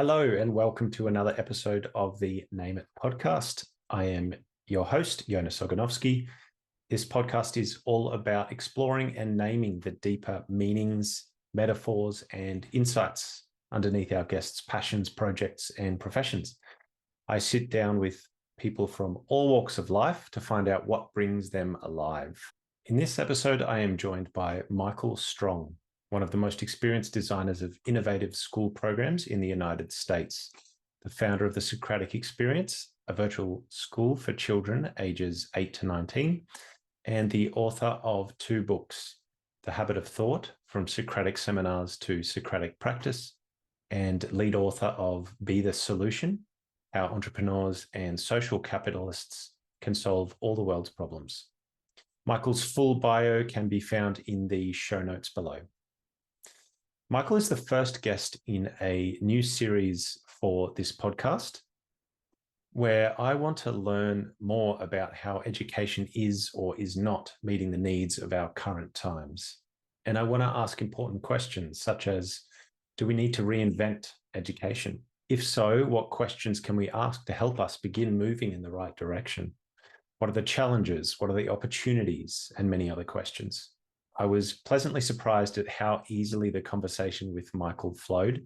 Hello and welcome to another episode of the Name It podcast. I am your host, Jonas Oganovsky. This podcast is all about exploring and naming the deeper meanings, metaphors, and insights underneath our guests' passions, projects, and professions. I sit down with people from all walks of life to find out what brings them alive. In this episode, I am joined by Michael Strong, one of the most experienced designers of innovative school programs in the United States, the founder of the Socratic Experience, a virtual school for children ages 8 to 19, and the author of 2 books, The Habit of Thought, From Socratic Seminars to Socratic Practice, and lead author of Be the Solution, How Entrepreneurs and Social Capitalists Can Solve All the World's Problems. Michael's full bio can be found in the show notes below. Michael is the first guest in a new series for this podcast, where I want to learn more about how education is or is not meeting the needs of our current times. And I want to ask important questions such as, do we need to reinvent education? If so, what questions can we ask to help us begin moving in the right direction? What are the challenges? What are the opportunities? And many other questions. I was pleasantly surprised at how easily the conversation with Michael flowed.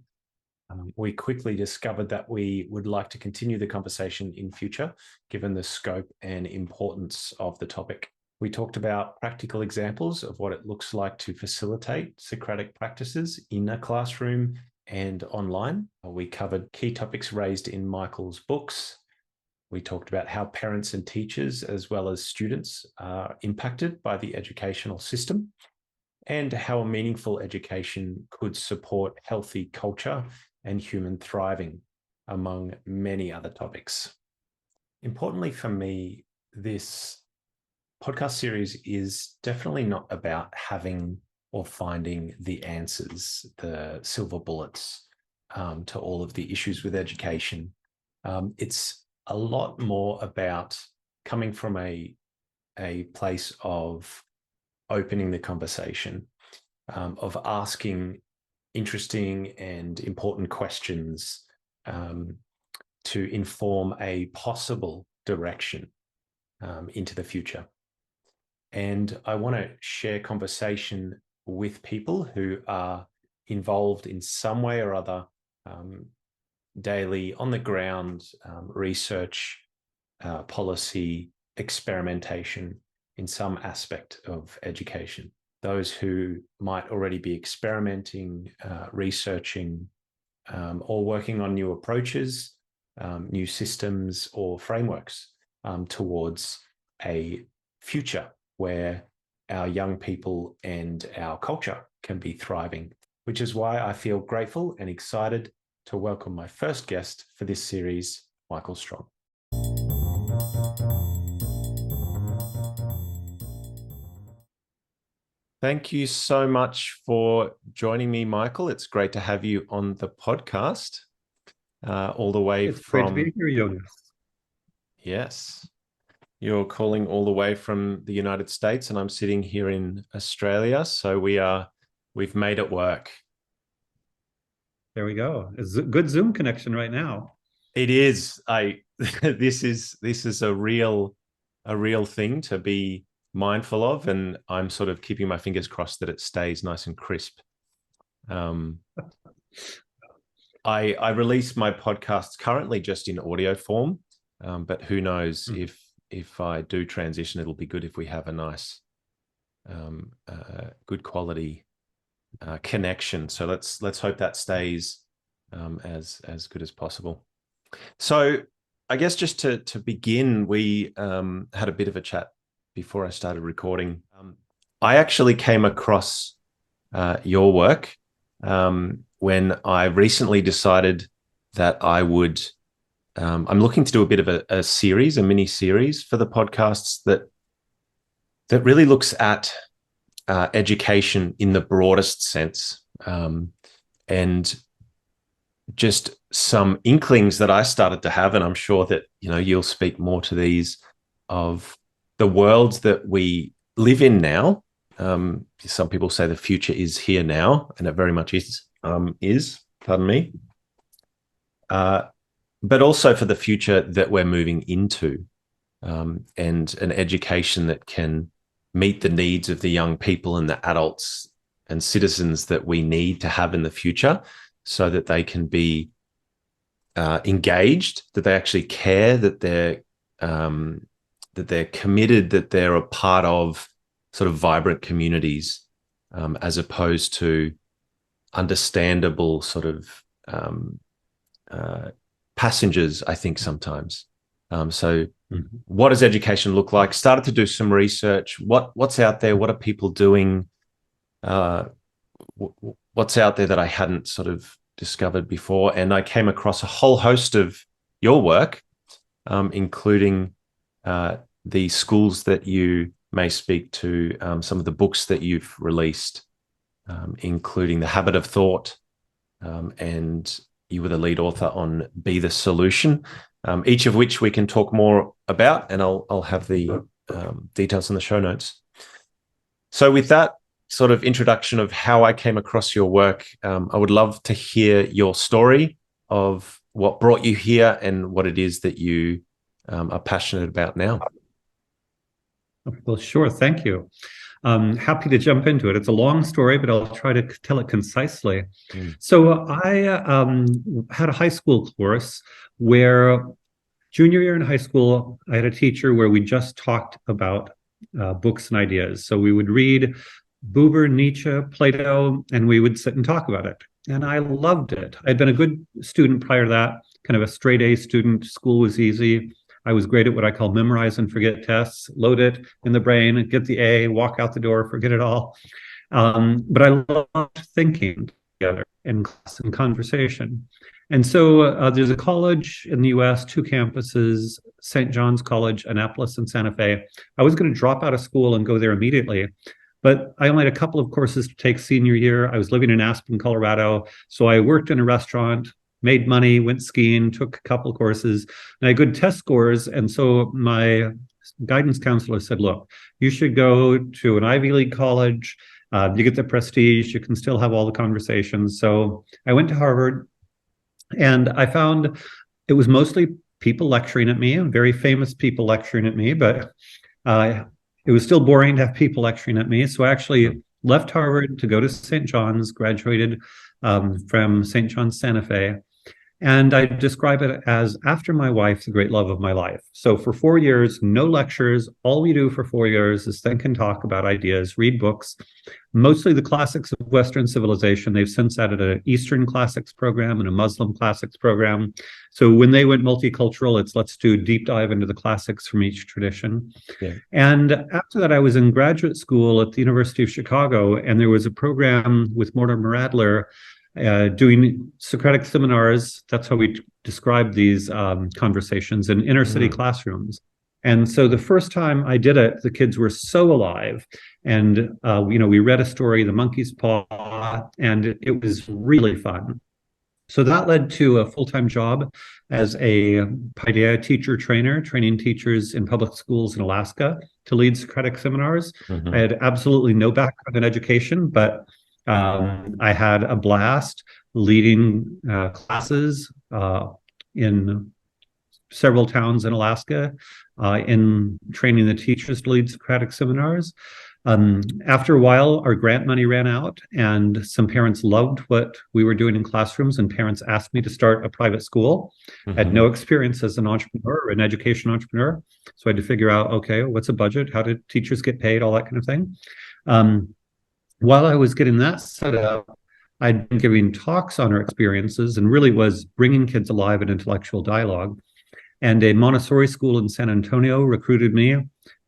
We quickly discovered that we would like to continue the conversation in future, given the scope and importance of the topic. We talked about practical examples of what it looks like to facilitate Socratic practices in a classroom and online. We covered key topics raised in Michael's books. We talked about how parents and teachers, as well as students, are impacted by the educational system, and how a meaningful education could support healthy culture and human thriving, among many other topics. Importantly for me, this podcast series is definitely not about having or finding the answers, the silver bullets to all of the issues with education. It's a lot more about coming from a place of opening the conversation, of asking interesting and important questions to inform a possible direction into the future. And I want to share conversation with people who are involved in some way or other daily, on the ground research, policy, experimentation in some aspect of education. Those who might already be experimenting, researching, or working on new approaches, new systems or frameworks towards a future where our young people and our culture can be thriving, which is why I feel grateful and excited to welcome my first guest for this series, Michael Strong. Thank you so much for joining me, Michael. It's great to have you on the podcast, all the way it's from... Great to be here, Jonas. Yes. You're calling all the way from the United States, and I'm sitting here in Australia. So we've made it work. There we go. It's a good Zoom connection right now. It is. This is a real thing to be mindful of, and I'm sort of keeping my fingers crossed that it stays nice and crisp. I release my podcasts currently just in audio form, but who knows if I do transition, it'll be good if we have a nice, good quality connection. So let's hope that stays as good as possible. So I guess just to begin, we had a bit of a chat before I started recording. I actually came across your work when I recently decided that I would. I'm looking to do a bit of a mini series for the podcasts that really looks at education in the broadest sense, and just some inklings that I started to have, and I'm sure that you'll speak more to these, of the world that we live in now. Some people say the future is here now, and it very much is. Pardon me. but also for the future that we're moving into, and an education that can meet the needs of the young people and the adults and citizens that we need to have in the future, so that they can be engaged, that they actually care, that they're committed, that they're a part of sort of vibrant communities, as opposed to understandable sort of passengers, I think, sometimes. What does education look like? Started to do some research. What's out there? What are people doing? What's out there that I hadn't sort of discovered before? And I came across a whole host of your work, including the schools that you may speak to, some of the books that you've released, including The Habit of Thought, and you were the lead author on Be the Solution, each of which we can talk more about, and I'll have the details in the show notes. So with that sort of introduction of how I came across your work, I would love to hear your story of what brought you here and what it is that you are passionate about now. Well, sure. Thank you. Happy to jump into it. It's a long story, but I'll try to tell it concisely. So I had a high school course where junior year in high school, I had a teacher where we just talked about books and ideas. So we would read Buber, Nietzsche, Plato, and we would sit and talk about it. And I loved it. I'd been a good student prior to that, kind of a straight A student. School was easy. I was great at what I call memorize and forget tests, load it in the brain, get the A, walk out the door, forget it all. But I loved thinking together in class and conversation. And so there's a college in the US, 2 campuses, St. John's College, Annapolis and Santa Fe. I was going to drop out of school and go there immediately, but I only had a couple of courses to take senior year. I was living in Aspen, Colorado. So I worked in a restaurant, made money, went skiing, took a couple of courses, and I had good test scores. And so my guidance counselor said, look, you should go to an Ivy League college. You get the prestige. You can still have all the conversations. So I went to Harvard, and I found it was mostly people lecturing at me, very famous people lecturing at me, but it was still boring to have people lecturing at me. So I actually left Harvard to go to St. John's, graduated from St. John's Santa Fe. And I describe it as, after my wife, the great love of my life. So for 4 years, no lectures. All we do for 4 years is think and talk about ideas, read books, mostly the classics of Western civilization. They've since added an Eastern classics program and a Muslim classics program. So when they went multicultural, it's let's do a deep dive into the classics from each tradition. Yeah. And after that, I was in graduate school at the University of Chicago, and there was a program with Mortimer Adler doing Socratic seminars. That's how we describe these conversations in inner city classrooms. And so the first time I did it, the kids were so alive. And, we read a story, The Monkey's Paw, and it was really fun. So that led to a full-time job as a paideia teacher trainer, training teachers in public schools in Alaska to lead Socratic seminars. I had absolutely no background in education, but I had a blast leading classes in several towns in Alaska, in training the teachers to lead Socratic seminars. After a while, our grant money ran out, and some parents loved what we were doing in classrooms, and parents asked me to start a private school. I had no experience as an entrepreneur or an education entrepreneur, so I had to figure out, okay, what's a budget? How do teachers get paid? All that kind of thing. While I was getting that set up, I'd been giving talks on our experiences and really was bringing kids alive in intellectual dialogue. And a Montessori school in San Antonio recruited me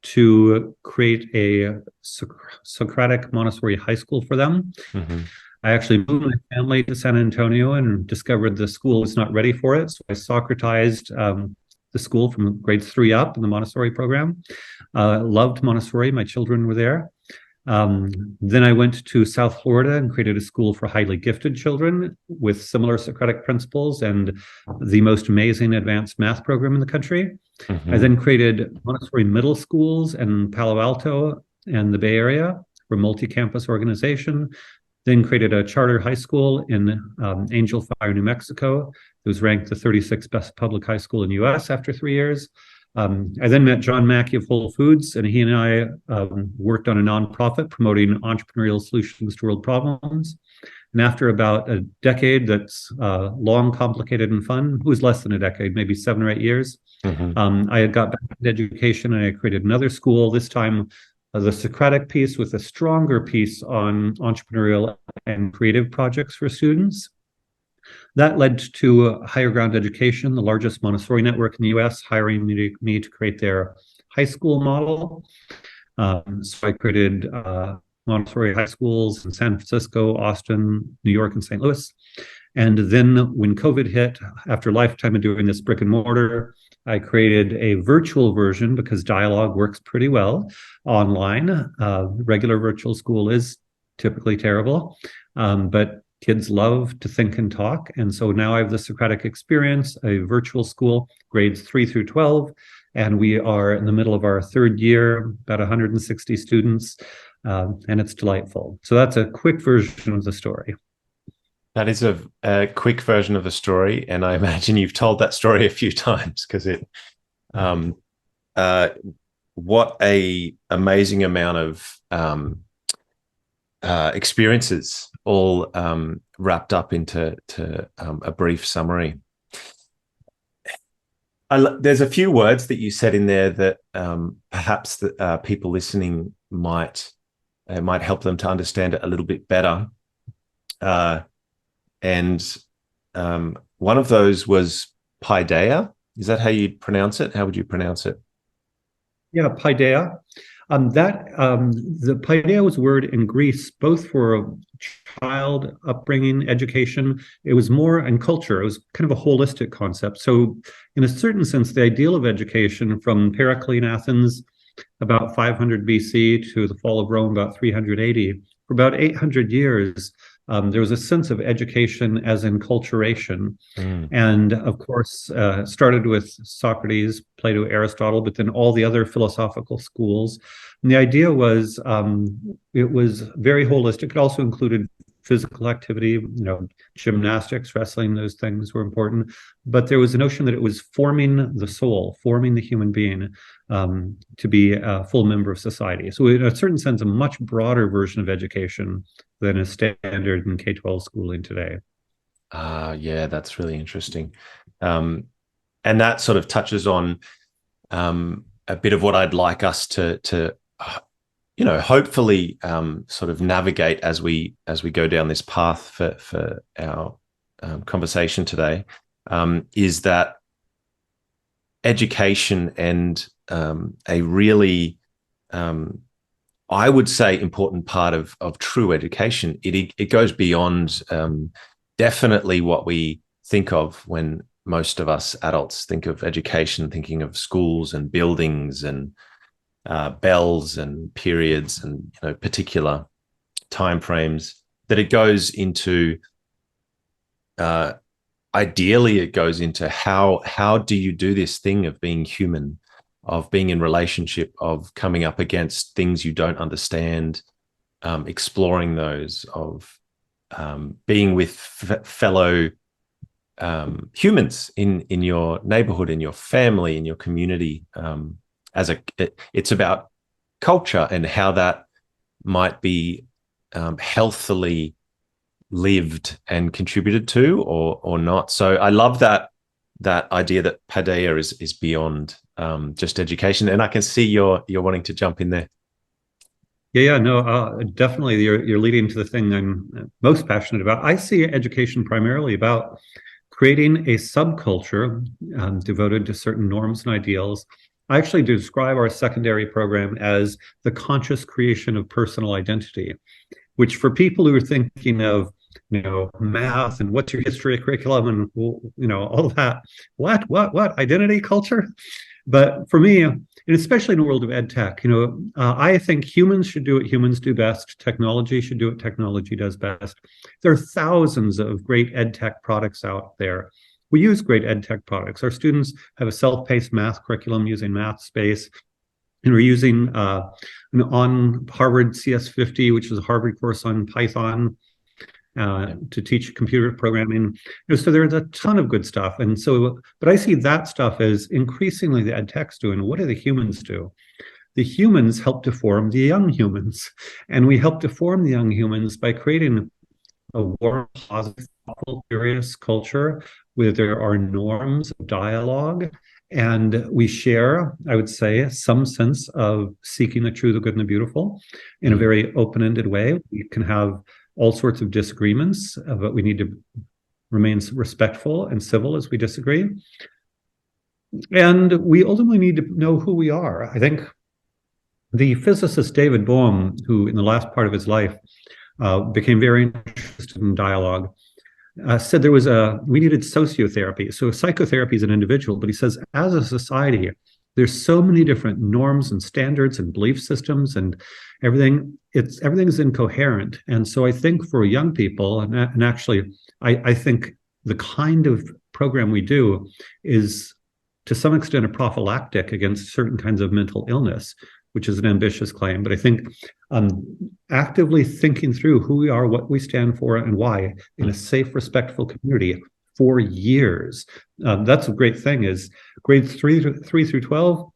to create a Socratic Montessori high school for them. I actually moved my family to San Antonio and discovered the school was not ready for it. So I Socratized the school from grades 3 up in the Montessori program. Loved Montessori. My children were there. Then I went to South Florida and created a school for highly gifted children with similar Socratic principles and the most amazing advanced math program in the country. I then created Montessori middle schools in Palo Alto and the Bay Area for multi-campus organization. then created a charter high school in Angel Fire, New Mexico. It was ranked the 36th best public high school in the US after 3 years. I then met John Mackey of Whole Foods, and he and I worked on a nonprofit promoting entrepreneurial solutions to world problems. And after about a decade that's long, complicated, and fun, it was less than a decade, maybe 7 or 8 years, I had got back into education, and I created another school, this time the Socratic piece with a stronger piece on entrepreneurial and creative projects for students. That led to Higher Ground Education, the largest Montessori network in the US, hiring me to create their high school model. So I created Montessori high schools in San Francisco, Austin, New York, and St. Louis. And then when COVID hit, after a lifetime of doing this brick and mortar, I created a virtual version because dialogue works pretty well online. Regular virtual school is typically terrible, but kids love to think and talk. And so now I have the Socratic Experience, a virtual school, grades 3 through 12. And we are in the middle of our 3rd year, about 160 students, and it's delightful. So that's a quick version of the story. That is a quick version of the story, and I imagine you've told that story a few times because it, what a amazing amount of experiences all wrapped up into a brief summary. There's a few words that you said in there that perhaps the, people listening might help them to understand it a little bit better. And one of those was paideia. Is that how you'd pronounce it? How would you pronounce it? Yeah, paideia. The paideia was a word in Greece, both for child upbringing, education. It was more in culture. It was kind of a holistic concept. So in a certain sense, the ideal of education from Pericles in Athens, about 500 BC to the fall of Rome, about 380, for about 800 years, there was a sense of education as enculturation. And of course, started with Socrates, Plato, Aristotle, but then all the other philosophical schools. And the idea was, it was very holistic. It also included physical activity, gymnastics, wrestling, those things were important. But there was a notion that it was forming the soul, forming the human being to be a full member of society. So in a certain sense, a much broader version of education than is standard in K-12 schooling today. Yeah, that's really interesting. And that sort of touches on a bit of what I'd like us to hopefully sort of navigate as we go down this path for our conversation today, is that education and a really I would say important part of true education. It goes beyond definitely what we think of when most of us adults think of education, thinking of schools and buildings and bells and periods and particular timeframes. That it goes into ideally it goes into how do you do this thing of being human, of being in relationship, of coming up against things you don't understand, exploring those, of being with fellow humans in your neighborhood, in your family, in your community. It's about culture and how that might be healthily lived and contributed to or not. So I love that idea that paideia is beyond just education, and I can see you're wanting to jump in there. Yeah, no, definitely. You're leading to the thing I'm most passionate about. I see education primarily about creating a subculture devoted to certain norms and ideals. I actually describe our secondary program as the conscious creation of personal identity, which for people who are thinking of math and what's your history curriculum and all of that, what identity culture. But for me, and especially in the world of ed tech, I think humans should do what humans do best. Technology should do what technology does best. There are thousands of great ed tech products out there. We use great ed tech products. Our students have a self-paced math curriculum using MathSpace, and we're using on Harvard CS50, which is a Harvard course on Python. to teach computer programming. So there's a ton of good stuff. And so, but I see that stuff as increasingly the ed techs do. And what do the humans do? The humans help to form the young humans. And we help to form the young humans by creating a warm, positive, thoughtful, curious culture where there are norms of dialogue. And we share, I would say, some sense of seeking the true, the good, and the beautiful in a very open-ended way. We can have all sorts of disagreements, but we need to remain respectful and civil as we disagree. And we ultimately need to know who we are. I think the physicist David Bohm, who in the last part of his life became very interested in dialogue, said we needed sociotherapy. So psychotherapy is an individual, but he says as a society, there's so many different norms and standards and belief systems and everything. Everything's incoherent. And so I think for young people, and actually, I think the kind of program we do is to some extent a prophylactic against certain kinds of mental illness, which is an ambitious claim. But I think actively thinking through who we are, what we stand for, and why in a safe, respectful community for years. That's a great thing is grades 3 through 12,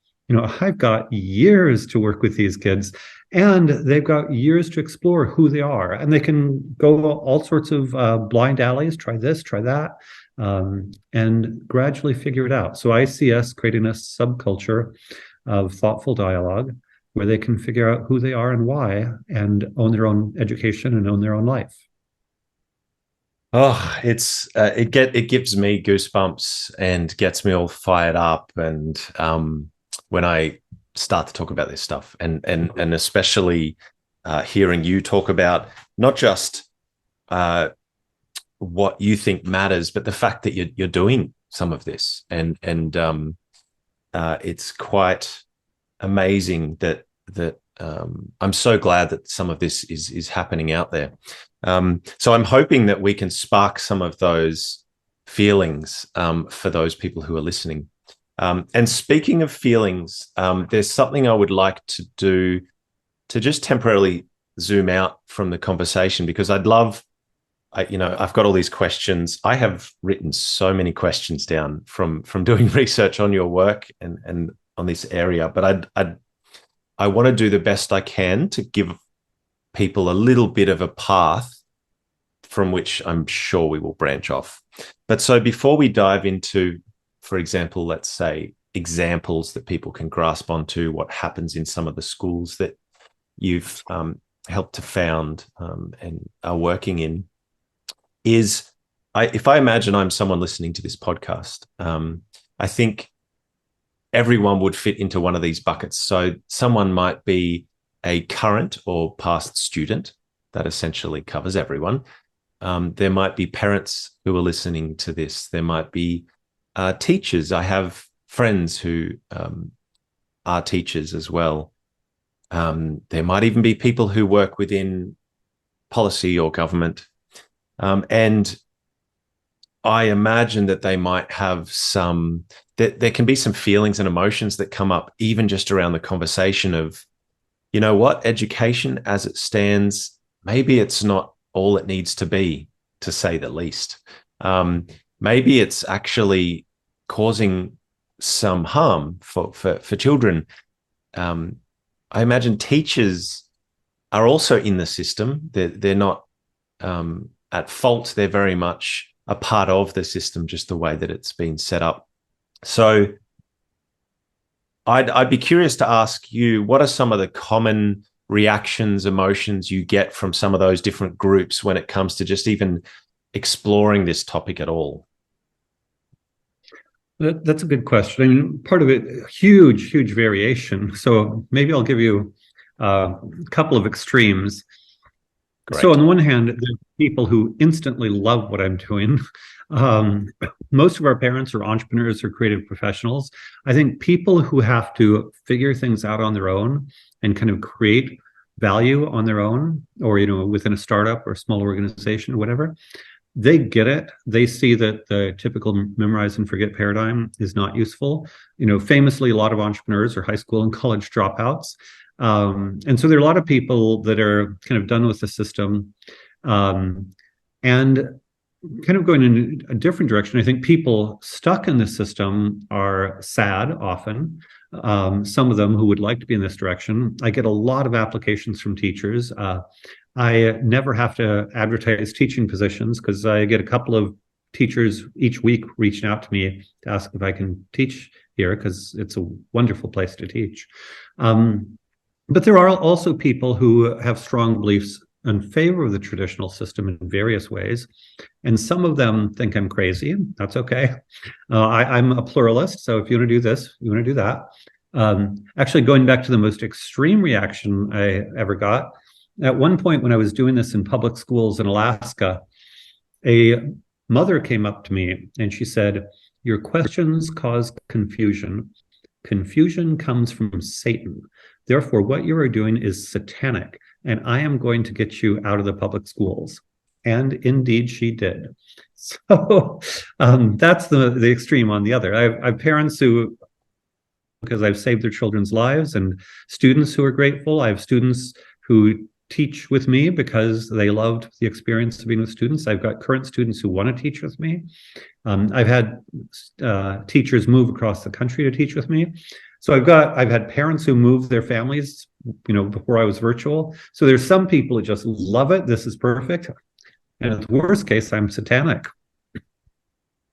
I've got years to work with these kids and they've got years to explore who they are. And they can go all sorts of blind alleys, try this, try that, and gradually figure it out. So I see us creating a subculture of thoughtful dialogue where they can figure out who they are and why and own their own education and own their own life. Oh, it gives me goosebumps and gets me all fired up. And when I start to talk about this stuff, and especially hearing you talk about not just what you think matters, but the fact that you're doing some of this, and it's quite amazing that I'm so glad that some of this is happening out there. So I'm hoping that we can spark some of those feelings for those people who are listening. And speaking of feelings, there's something I would like to do to just temporarily zoom out from the conversation, because I've got all these questions. I have written so many questions down from doing research on your work and on this area, but I want to do the best I can to give people a little bit of a path from which I'm sure we will branch off. But so before we dive into, for example, let's say examples that people can grasp onto what happens in some of the schools that you've helped to found and are working in, if I imagine I'm someone listening to this podcast, I think everyone would fit into one of these buckets. So someone might be a current or past student. That essentially covers everyone. There might be parents who are listening to this. There might be teachers. I have friends who are teachers as well. There might even be people who work within policy or government. And I imagine that they might have there can be some feelings and emotions that come up even just around the conversation of, you know what, education as it stands, maybe it's not all it needs to be, to say the least. Maybe it's actually causing some harm for children. I imagine teachers are also in the system. They're not at fault. They're very much a part of the system, just the way that it's been set up. So I'd be curious to ask you, what are some of the common reactions, emotions you get from some of those different groups when it comes to just even exploring this topic at all? That's a good question. I mean, part of it, huge variation. So maybe I'll give you a couple of extremes. Great. So on the one hand, there's people who instantly love what I'm doing. Most of our parents are entrepreneurs or creative professionals. I think people who have to figure things out on their own and kind of create value on their own, or within a startup or a small organization or whatever, they get it. They see that the typical memorize and forget paradigm is not useful. Famously, a lot of entrepreneurs are high school and college dropouts. And so there are a lot of people that are kind of done with the system. And kind of going in a different direction, I think people stuck in the system are sad often. Some of them who would like to be in this direction. I get a lot of applications from teachers. I never have to advertise teaching positions because I get a couple of teachers each week reaching out to me to ask if I can teach here because it's a wonderful place to teach. But there are also people who have strong beliefs in favor of the traditional system in various ways. And some of them think I'm crazy. That's okay. I'm a pluralist. So if you want to do this, you want to do that. Actually, going back to the most extreme reaction I ever got, at one point when I was doing this in public schools in Alaska, a mother came up to me and she said, "Your questions cause confusion. Confusion comes from Satan. Therefore, what you are doing is satanic, and I am going to get you out of the public schools." And indeed, she did. So that's the extreme on the other. I have parents who, because I've saved their children's lives, and students who are grateful. I have students who teach with me because they loved the experience of being with students. I've got current students who want to teach with me. I've had teachers move across the country to teach with me. So I've had parents who moved their families, before I was virtual. So there's some people who just love it. This is perfect. And in the worst case, I'm satanic.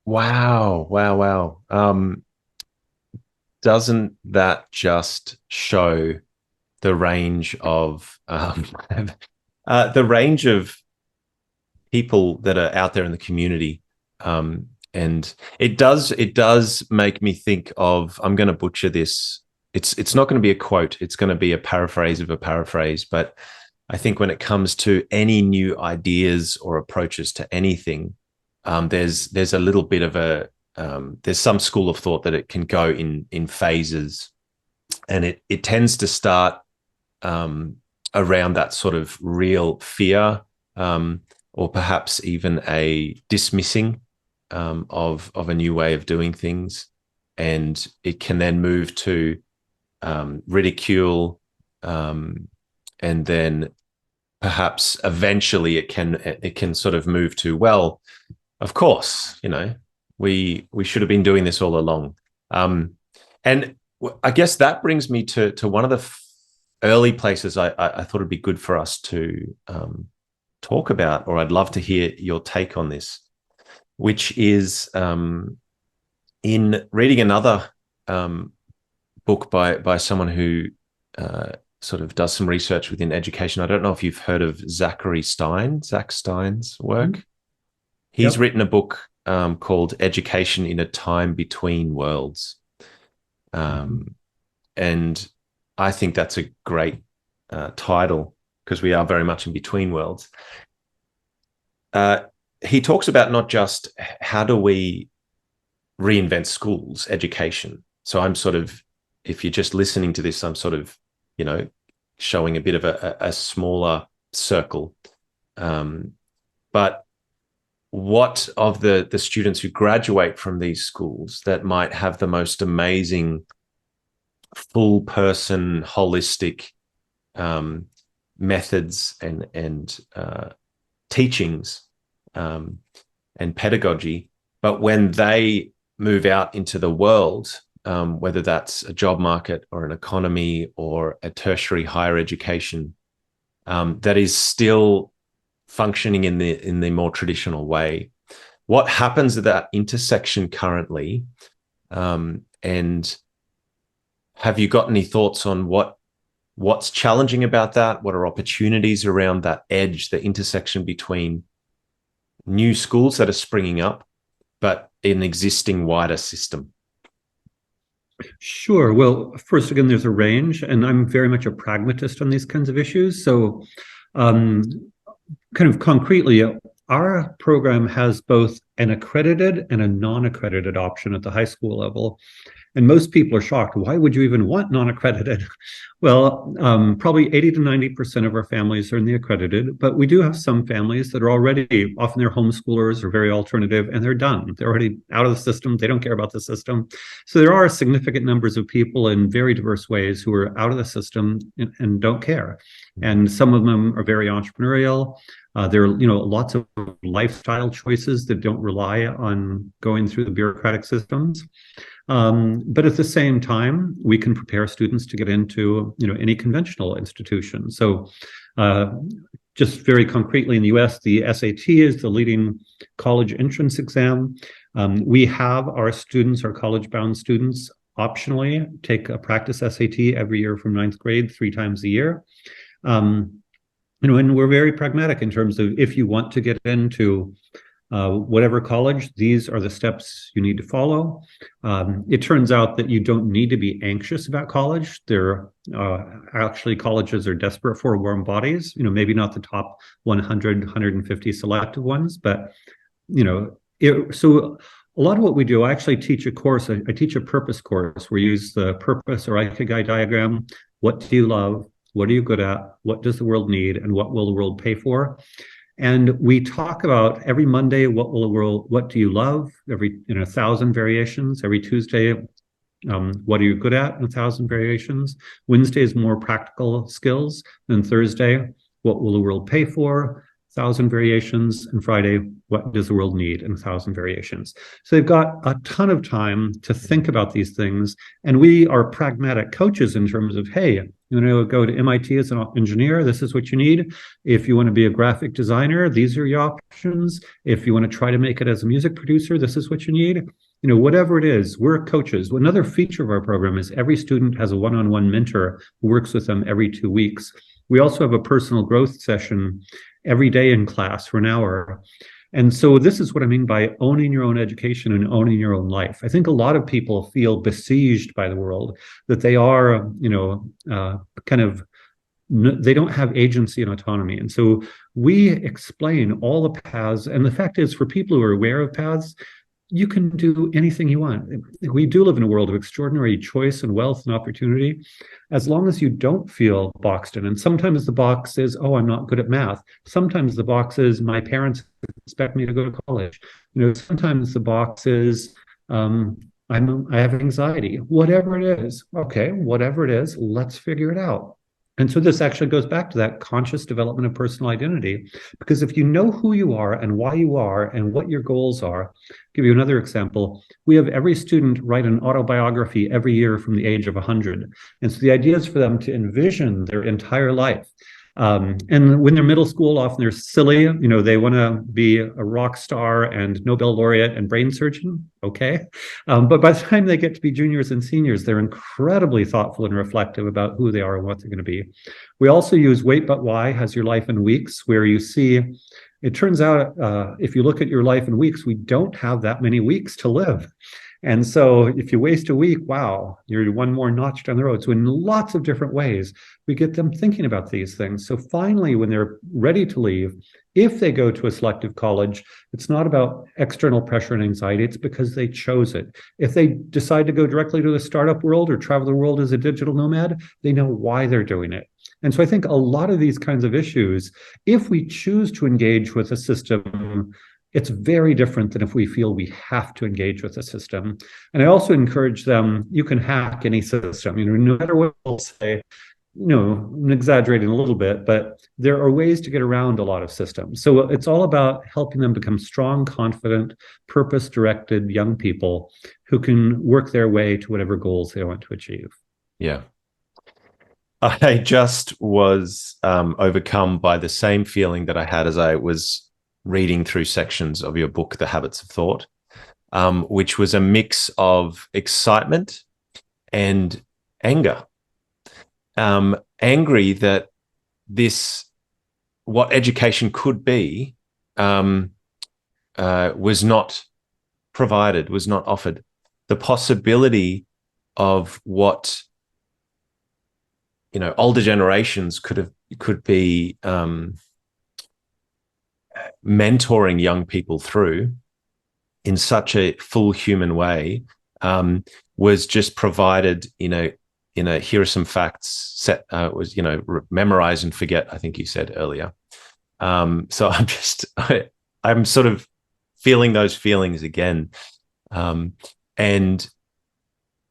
Wow. Doesn't that just show the range of people that are out there in the community? And it does make me think of, I'm going to butcher this. It's not going to be a quote. It's going to be a paraphrase of a paraphrase. But I think when it comes to any new ideas or approaches to anything, there's a little bit of there's some school of thought that it can go in phases, and it tends to start around that sort of real fear, or perhaps even a dismissing of a new way of doing things, and it can then move to ridicule, and then perhaps eventually it can sort of move to, well, of course, we should have been doing this all along. And I guess that brings me to one of the early places I thought it'd be good for us to talk about, or I'd love to hear your take on this, which is in reading another book by someone who sort of does some research within education. I don't know if you've heard of Zach Stein's work. Mm-hmm. He's written a book called Education in a Time Between Worlds. And I think that's a great title, because we are very much in between worlds. He talks about not just how do we reinvent schools, education. So I'm sort of, if you're just listening to this, I'm sort of, showing a bit of a smaller circle. But what of the students who graduate from these schools that might have the most amazing full person, holistic methods and teachings and pedagogy, but when they move out into the world, whether that's a job market or an economy or a tertiary higher education, that is still functioning in the more traditional way. What happens at that intersection currently? And have you got any thoughts on what's challenging about that? What are opportunities around that edge, the intersection between new schools that are springing up, but an existing wider system? Sure. Well, first, again, there's a range, and I'm very much a pragmatist on these kinds of issues. So kind of concretely, our program has both an accredited and a non-accredited option at the high school level. And most people are shocked. Why would you even want non-accredited? Well, probably 80 to 90% of our families are in the accredited, but we do have some families that are already, often they're homeschoolers or very alternative, and they're done. They're already out of the system. They don't care about the system. So there are significant numbers of people in very diverse ways who are out of the system and don't care. And some of them are very entrepreneurial. There are, lots of lifestyle choices that don't rely on going through the bureaucratic systems. But at the same time, we can prepare students to get into, any conventional institution. So just very concretely in the US, the SAT is the leading college entrance exam. We have our students, our college-bound students, optionally take a practice SAT every year from 9th grade, 3 times a year. And we're very pragmatic in terms of if you want to get into whatever college, these are the steps you need to follow. It turns out that you don't need to be anxious about college. There actually colleges are desperate for warm bodies, maybe not the top 100, 150 selective ones, but, so a lot of what we do, I actually teach a course, I teach a purpose course. We use the purpose or Ikigai diagram. What do you love? What are you good at? What does the world need? And what will the world pay for? And we talk about every Monday, what do you love? Every, 1,000 variations. Every Tuesday, what are you good at? 1,000 variations. Wednesday is more practical skills. And Thursday, what will the world pay for? 1,000 variations. And Friday, what does the world need? And 1,000 variations. So they've got a ton of time to think about these things. And we are pragmatic coaches in terms of, hey, you want to go to MIT as an engineer, this is what you need. If you want to be a graphic designer, these are your options. If you want to try to make it as a music producer, this is what you need. Whatever it is, we're coaches. Another feature of our program is every student has a one-on-one mentor who works with them every 2 weeks. We also have a personal growth session every day in class for an hour. And so this is what I mean by owning your own education and owning your own life. I think a lot of people feel besieged by the world, that they are, they don't have agency and autonomy. And so we explain all the paths. And the fact is, for people who are aware of paths, you can do anything you want. We do live in a world of extraordinary choice and wealth and opportunity, as long as you don't feel boxed in. And sometimes the box is, oh, I'm not good at math. Sometimes the box is, my parents expect me to go to college. Sometimes the box is, I have anxiety. Whatever it is, okay, whatever it is, let's figure it out. And so this actually goes back to that conscious development of personal identity, because if you know who you are and why you are and what your goals are, I'll give you another example. We have every student write an autobiography every year from the age of 100. And so the idea is for them to envision their entire life. And when they're middle school, often they're silly, they want to be a rock star and Nobel laureate and brain surgeon. Okay. But by the time they get to be juniors and seniors, they're incredibly thoughtful and reflective about who they are and what they're going to be. We also use Wait But Why Has Your Life in Weeks, where you see, it turns out, if you look at your life in weeks, we don't have that many weeks to live. And so if you waste a week, wow, you're one more notch down the road. So in lots of different ways, we get them thinking about these things. So finally, when they're ready to leave, if they go to a selective college, it's not about external pressure and anxiety, it's because they chose it. If they decide to go directly to the startup world or travel the world as a digital nomad, they know why they're doing it. And so I think a lot of these kinds of issues, if we choose to engage with a system, it's very different than if we feel we have to engage with the system. And I also encourage them, you can hack any system, no matter what we'll say, I'm exaggerating a little bit, but there are ways to get around a lot of systems. So it's all about helping them become strong, confident, purpose-directed young people who can work their way to whatever goals they want to achieve. Yeah. I just was overcome by the same feeling that I had as I was reading through sections of your book, The Habits of Thought, which was a mix of excitement and anger. Angry that what education could be, was not provided, was not offered. The possibility of what, older generations could be mentoring young people through in such a full human way, was just provided in a here are some facts set, was, memorize and forget, I think you said earlier. So I'm sort of feeling those feelings again. And,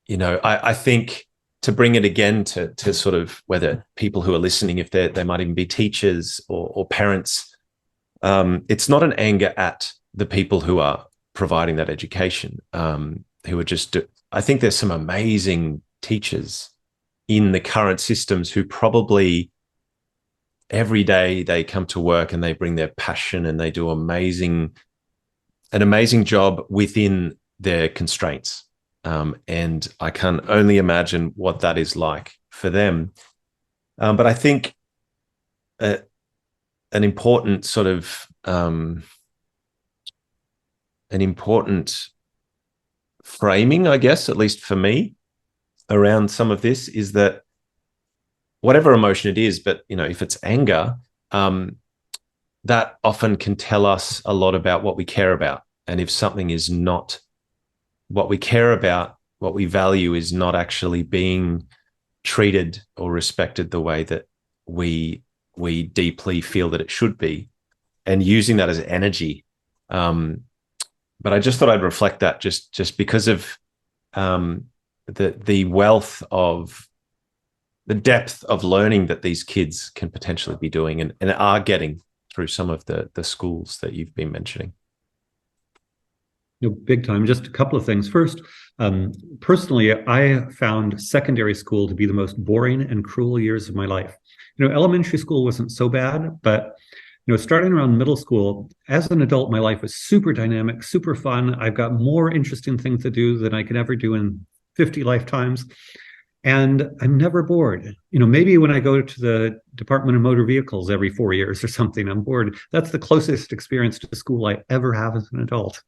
I think to bring it again to sort of whether people who are listening, if they might even be teachers or parents, it's not an anger at the people who are providing that education, who are just, I think there's some amazing teachers in the current systems who probably every day they come to work and they bring their passion and they do an amazing job within their constraints. And I can only imagine what that is like for them. But I think an important sort of an important framing, I guess, at least for me, around some of this is that whatever emotion it is, but if it's anger, that often can tell us a lot about what we care about. And if something is not what we care about, what we value is not actually being treated or respected the way that we deeply feel that it should be, and using that as energy. But I just thought I'd reflect that just because of the wealth of the depth of learning that these kids can potentially be doing and are getting through some of the schools that you've been mentioning. Big time. Just a couple of things. First, personally, I found secondary school to be the most boring and cruel years of my life. Elementary school wasn't so bad, but starting around middle school, as an adult, my life was super dynamic, super fun. I've got more interesting things to do than I could ever do in 50 lifetimes. And I'm never bored. Maybe when I go to the Department of Motor Vehicles every 4 years or something, I'm bored. That's the closest experience to school I ever have as an adult.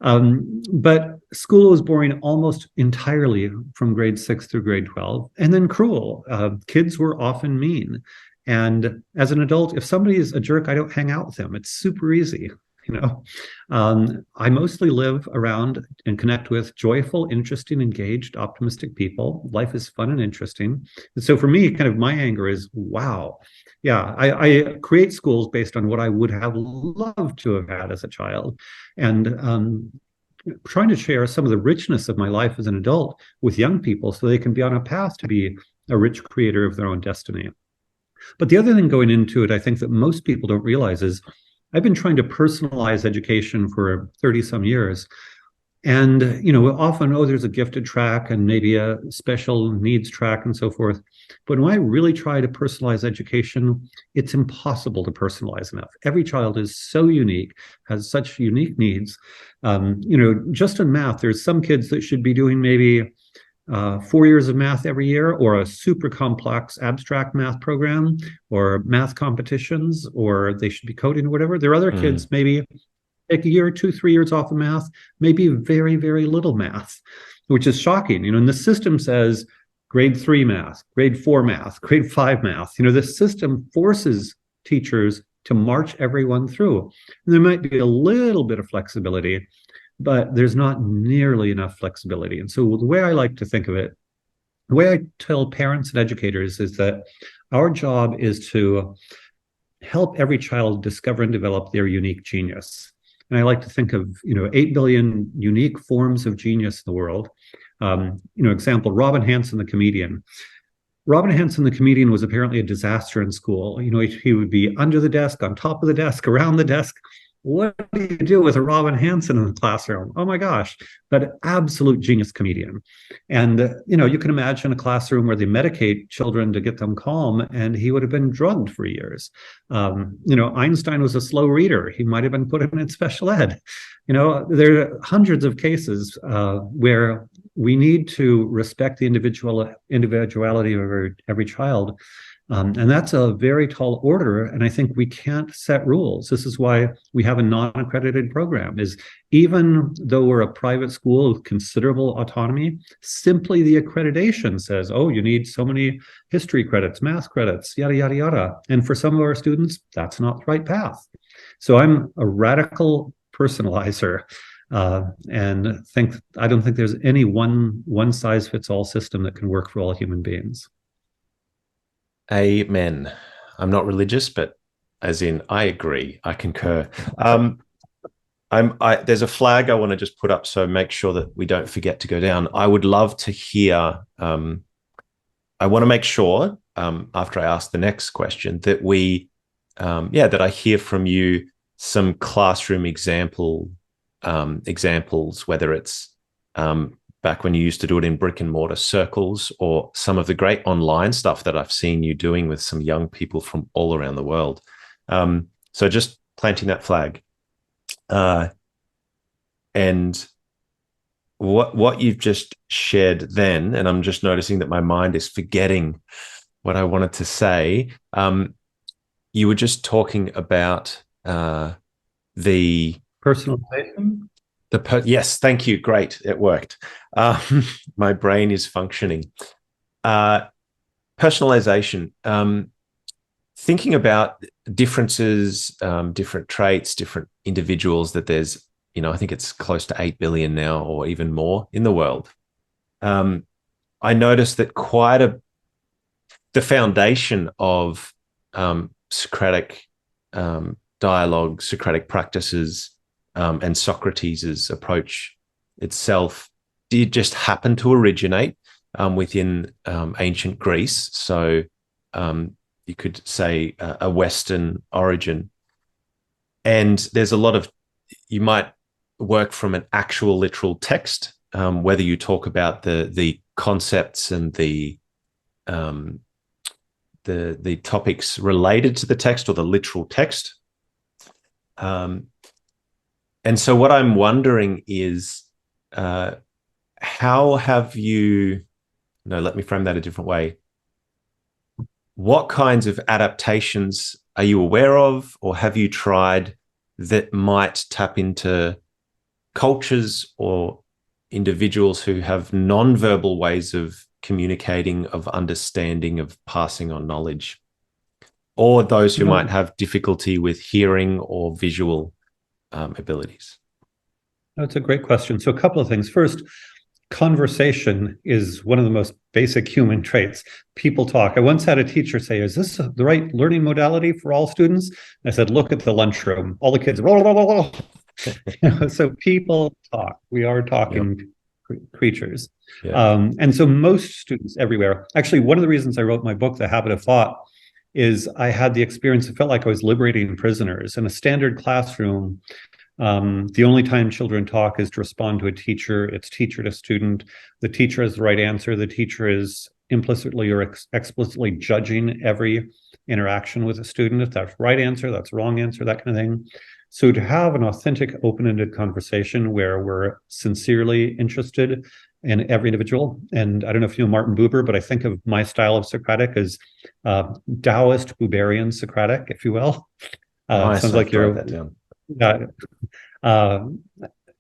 But school was boring almost entirely from grade 6 through grade 12, and then cruel. Kids were often mean. And as an adult, if somebody is a jerk, I don't hang out with them. It's super easy. I mostly live around and connect with joyful, interesting, engaged, optimistic people. Life is fun and interesting. And so for me, kind of my anger is, wow. Yeah, I create schools based on what I would have loved to have had as a child. And trying to share some of the richness of my life as an adult with young people so they can be on a path to be a rich creator of their own destiny. But the other thing going into it, I think that most people don't realize is I've been trying to personalize education for 30 some years. And, often, there's a gifted track and maybe a special needs track and so forth. But when I really try to personalize education, it's impossible to personalize enough. Every child is so unique, has such unique needs. Just in math, there's some kids that should be doing maybe 4 years of math every year, or a super complex abstract math program, or math competitions, or they should be coding or whatever. There are other kids maybe take a year, 2, 3 years off of math, maybe very, very little math, which is shocking. And the system says grade 3 math, grade 4 math, grade 5 math. The system forces teachers to march everyone through. And there might be a little bit of flexibility, but there's not nearly enough flexibility. And so the way I like to think of it, the way I tell parents and educators is that our job is to help every child discover and develop their unique genius. And I like to think of, 8 billion unique forms of genius in the world. Example, Robin Hanson, the comedian. Robin Hanson, the comedian, was apparently a disaster in school. He would be under the desk, on top of the desk, around the desk. What do you do with a Robin Hanson in the classroom? Oh my gosh, but absolute genius comedian. And, you can imagine a classroom where they medicate children to get them calm, and he would have been drugged for years. Einstein was a slow reader. He might have been put in special ed. There are hundreds of cases where we need to respect the individuality of every child. And that's a very tall order. And I think we can't set rules. This is why we have a non-accredited program, is even though we're a private school with considerable autonomy, simply the accreditation says, you need so many history credits, math credits, yada, yada, yada. And for some of our students, that's not the right path. So I'm a radical personalizer. and I don't think there's any one size fits all system that can work for all human beings. Amen. I'm not religious, but as in, I agree. I concur. There's a flag I want to just put up, so make sure that we don't forget to go down. I would love to hear. I want to make sure after I ask the next question that that I hear from you some classroom examples, whether it's back when you used to do it in brick and mortar circles, or some of the great online stuff that I've seen you doing with some young people from all around the world. So just planting that flag. And what you've just shared then, and I'm just noticing that my mind is forgetting what I wanted to say. You were just talking about the Personalization? Yes, thank you. Great. It worked. My brain is functioning. Personalization. Thinking about differences, different traits, different individuals, that there's, I think it's close to 8 billion now or even more in the world. I noticed that the foundation of Socratic dialogue, Socratic practices, and Socrates' approach itself did just happen to originate within ancient Greece. So you could say a Western origin. And there's a lot of, you might work from an actual literal text, whether you talk about the concepts and the topics related to the text or the literal text. And so what I'm wondering is, how have you, no, let me frame that a different way. What kinds of adaptations are you aware of, or have you tried that might tap into cultures or individuals who have non-verbal ways of communicating, of understanding, of passing on knowledge, or those who might have difficulty with hearing or visual abilities? That's a great question. So a couple of things. First, conversation is one of the most basic human traits. People talk. I once had a teacher say, "Is this the right learning modality for all students?" And I said, "Look at the lunchroom. All the kids, blah, blah, blah, blah." So people talk. We are talking creatures. Yeah. And so most students everywhere, actually, one of the reasons I wrote my book, The Habit of Thought, is I had the experience, it felt like I was liberating prisoners. In a standard classroom, the only time children talk is to respond to a teacher. It's teacher to student. The teacher has the right answer. The teacher is implicitly or explicitly judging every interaction with a student. If that's right answer, that's wrong answer, that kind of thing. So to have an authentic, open-ended conversation where we're sincerely interested in every individual. And I don't know if you know Martin Buber, but I think of my style of Socratic as Taoist, Buberian Socratic, if you will. Nice. Sounds like you're... that down.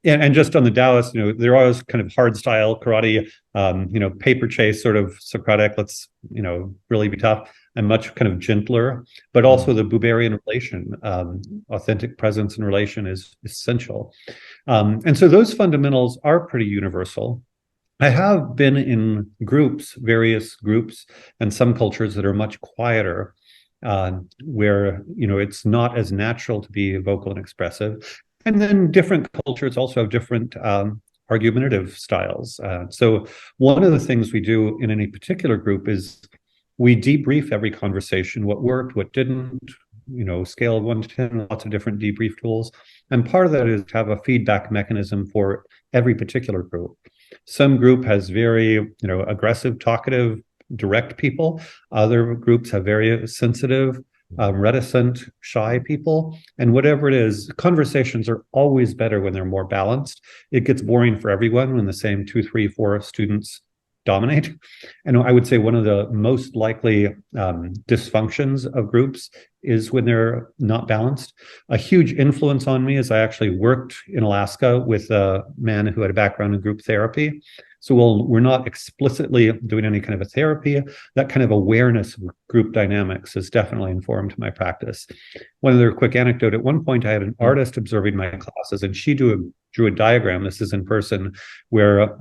And just on the Taoist, they're always kind of hard style karate, paper chase sort of Socratic. Let's, really be tough. And much kind of gentler, but also the Buberian relation, authentic presence and relation is essential. And so those fundamentals are pretty universal. I have been in various groups, and some cultures that are much quieter, where it's not as natural to be vocal and expressive. And then different cultures also have different argumentative styles. So one of the things we do in any particular group is we debrief every conversation, what worked, what didn't, scale of 1 to 10, lots of different debrief tools. And part of that is to have a feedback mechanism for every particular group. Some group has very, aggressive, talkative, direct people. Other groups have very sensitive, reticent, shy people. And whatever it is, conversations are always better when they're more balanced. It gets boring for everyone when the same 2, 3, 4 students dominate. And I would say one of the most likely dysfunctions of groups is when they're not balanced. A huge influence on me is I actually worked in Alaska with a man who had a background in group therapy. So while we're not explicitly doing any kind of a therapy, that kind of awareness of group dynamics has definitely informed my practice. One other quick anecdote, at one point I had an artist observing my classes, and she drew a diagram, this is in person, where,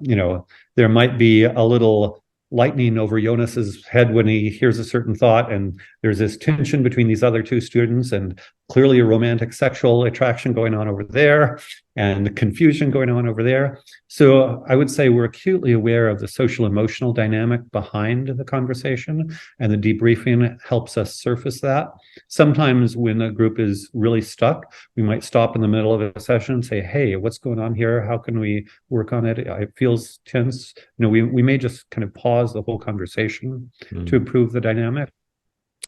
there might be a little lightning over Jonas's head when he hears a certain thought, and there's this tension between these other two students, and clearly a romantic sexual attraction going on over there, and confusion going on over there. So I would say we're acutely aware of the social emotional dynamic behind the conversation, and the debriefing helps us surface that. Sometimes when a group is really stuck, we might stop in the middle of a session and say, hey, what's going on here? How can we work on it? It feels tense. We may just kind of pause the whole conversation to improve the dynamic.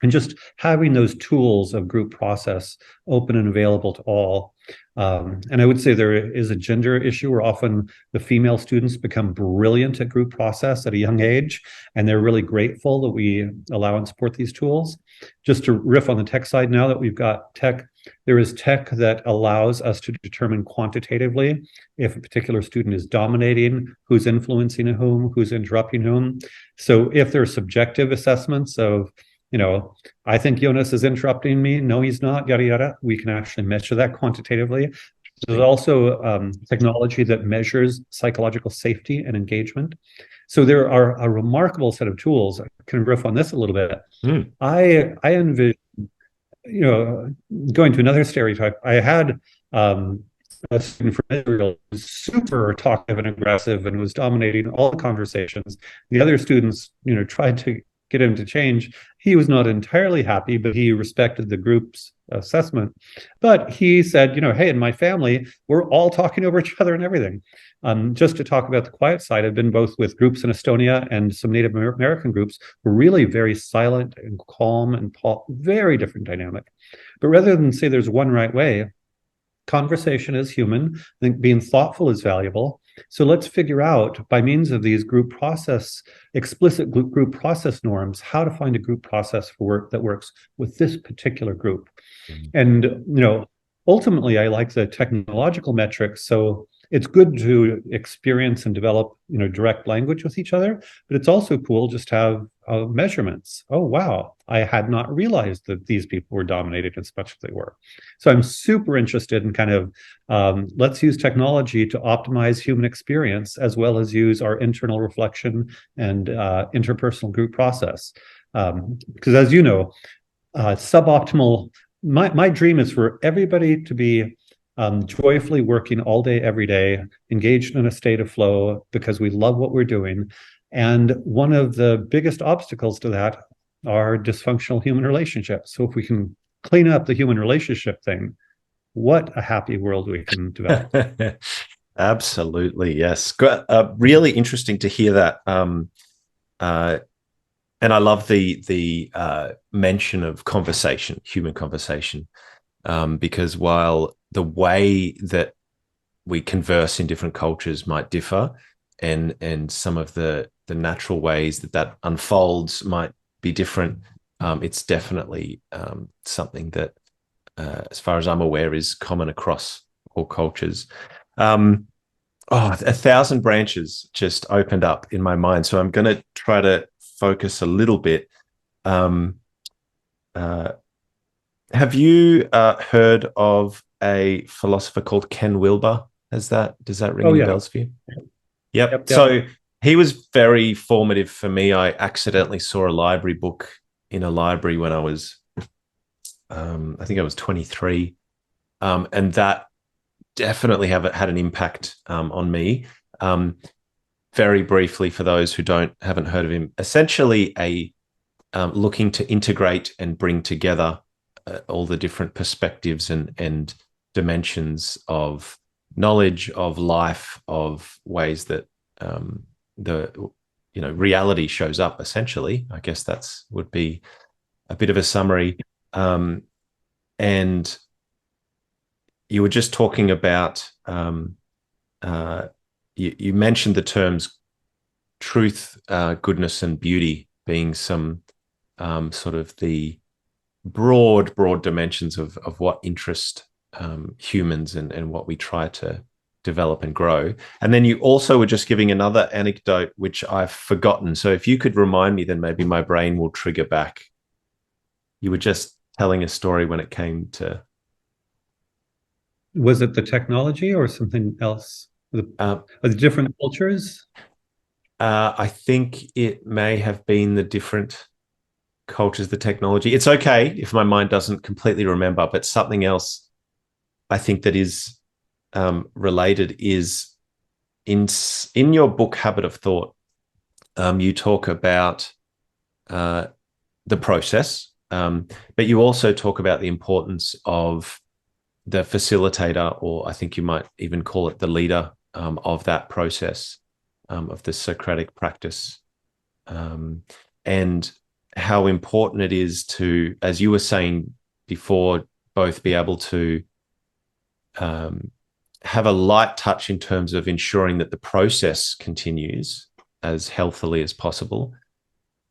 And just having those tools of group process open and available to all. And I would say there is a gender issue where often the female students become brilliant at group process at a young age, and they're really grateful that we allow and support these tools. Just to riff on the tech side, now that we've got tech, there is tech that allows us to determine quantitatively if a particular student is dominating, who's influencing whom, who's interrupting whom. So if there are subjective assessments of, I think Jonas is interrupting me. No, he's not, yada, yada. We can actually measure that quantitatively. There's also technology that measures psychological safety and engagement. So there are a remarkable set of tools. I can riff on this a little bit. I envision, going to another stereotype. I had a student from Israel who was super talkative and aggressive and was dominating all the conversations. The other students, tried to get him to change. He was not entirely happy, but he respected the group's assessment. But he said, hey, in my family, we're all talking over each other and everything. Just to talk about the quiet side, I've been both with groups in Estonia and some Native American groups who are really very silent and calm and very different dynamic. But rather than say there's one right way, conversation is human. I think being thoughtful is valuable. So let's figure out, by means of these explicit group process norms, how to find a group process for work that works with this particular group. And, ultimately, I like the technological metrics. So it's good to experience and develop, direct language with each other, but it's also cool just to have measurements. Oh, wow, I had not realized that these people were dominated as much as they were. So I'm super interested in kind of, let's use technology to optimize human experience, as well as use our internal reflection and interpersonal group process. Because as you know, suboptimal, my dream is for everybody to be joyfully working all day, every day, engaged in a state of flow because we love what we're doing. And one of the biggest obstacles to that are dysfunctional human relationships. So if we can clean up the human relationship thing, what a happy world we can develop. Absolutely, yes. Really interesting to hear that. And I love the mention of conversation, human conversation, because while the way that we converse in different cultures might differ, and some of the natural ways that unfolds might be different, it's definitely something that, as far as I'm aware, is common across all cultures. 1,000 branches just opened up in my mind, so I'm going to try to focus a little bit. Have you heard of a philosopher called Ken Wilber? Does that ring any bells for you? Yep. So he was very formative for me. I accidentally saw a library book in a library when I was, I think I was 23, and that definitely had an impact on me. Very briefly, for those who haven't heard of him, essentially looking to integrate and bring together all the different perspectives and dimensions of knowledge, of life, of ways that reality shows up. Essentially, I guess would be a bit of a summary. And you were just talking about. You mentioned the terms truth, goodness, and beauty being some sort of the broad dimensions of what interest humans and what we try to develop and grow. And then you also were just giving another anecdote, which I've forgotten. So if you could remind me, then maybe my brain will trigger back. You were just telling a story when it came to... Was it the technology or something else? The different cultures? I think it may have been the different cultures, the technology. It's okay if my mind doesn't completely remember, but something else I think that is related is in your book, Habit of Thought, you talk about the process, but you also talk about the importance of the facilitator, or I think you might even call it the leader of that process, of the Socratic practice, and how important it is to, as you were saying before, both be able to have a light touch in terms of ensuring that the process continues as healthily as possible,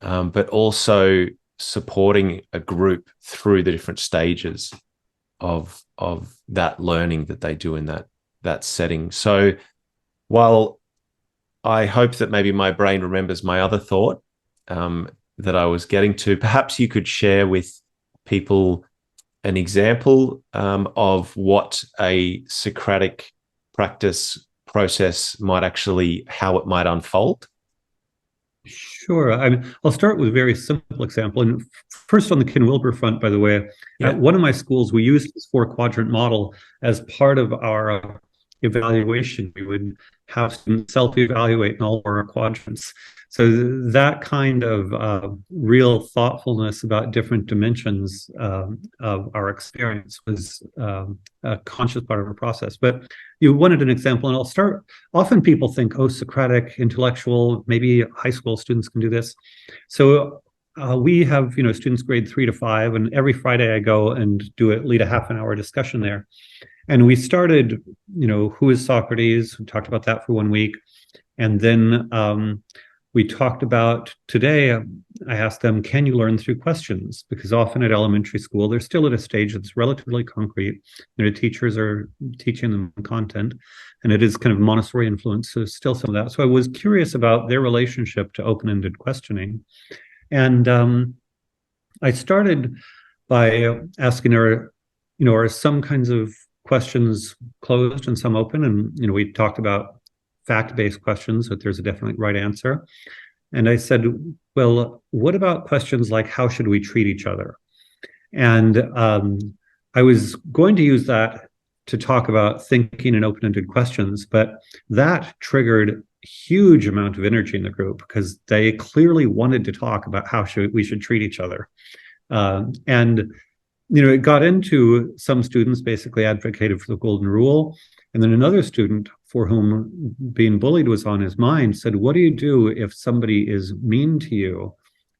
but also supporting a group through the different stages of that learning that they do in that setting. So while I hope that maybe my brain remembers my other thought that I was getting to, perhaps you could share with people an example of what a Socratic practice process might actually, how it might unfold. Sure. I'll start with a very simple example. And first, on the Kin-Wilber front, by the way, at one of my schools, we used this 4-quadrant model as part of our evaluation. We would have students self-evaluate in all of our quadrants. So that kind of real thoughtfulness about different dimensions of our experience was a conscious part of our process. But you wanted an example, and I'll start. Often people think, oh, Socratic, intellectual, maybe high school students can do this. So we have, students grade 3 to 5, and every Friday I go and lead a half-an-hour discussion there. And we started, who is Socrates? We talked about that for 1 week. And then we talked about today, I asked them, can you learn through questions? Because often at elementary school, they're still at a stage that's relatively concrete. Teachers are teaching them content, and it is kind of Montessori influence, so still some of that. So I was curious about their relationship to open-ended questioning. And I started by asking, are some kinds of questions closed and some open? And, we talked about fact-based questions, that there's a definite right answer. And I said, well, what about questions like, how should we treat each other? And I was going to use that to talk about thinking and open-ended questions, but that triggered a huge amount of energy in the group because they clearly wanted to talk about how we should treat each other. And it got into some students basically advocated for the golden rule. And then another student for whom being bullied was on his mind said, what do you do if somebody is mean to you?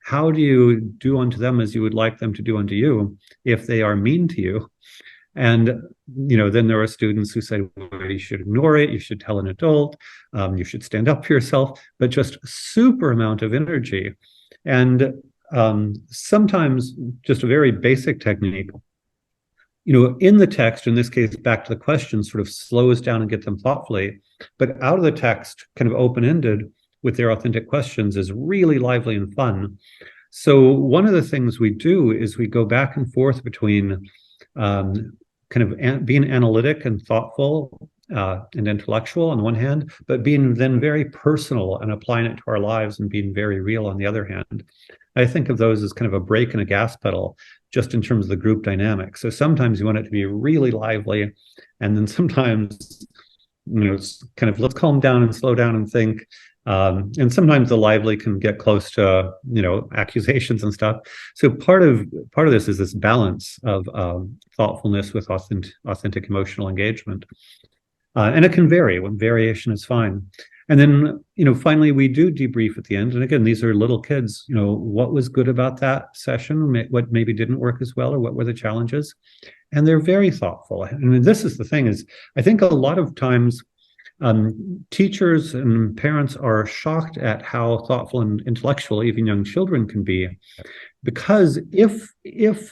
How do you do unto them as you would like them to do unto you if they are mean to you? And, then there are students who said, well, you should ignore it. You should tell an adult. You should stand up for yourself, but just super amount of energy. And sometimes just a very basic technique, in the text, in this case, back to the question, sort of slows down and get them thoughtfully, but out of the text, kind of open-ended with their authentic questions is really lively and fun. So one of the things we do is we go back and forth between being analytic and thoughtful and intellectual on one hand, but being then very personal and applying it to our lives and being very real on the other hand. I think of those as kind of a brake and a gas pedal, just in terms of the group dynamic. So sometimes you want it to be really lively, and then sometimes, it's kind of let's calm down and slow down and think. And sometimes the lively can get close to, accusations and stuff. So part of this is this balance of thoughtfulness with authentic emotional engagement. And it can vary. When variation is fine. And then, finally, we do debrief at the end. And again, these are little kids. What was good about that session? What maybe didn't work as well, or what were the challenges? And they're very thoughtful. And this is the thing is, I think a lot of times teachers and parents are shocked at how thoughtful and intellectual even young children can be. Because if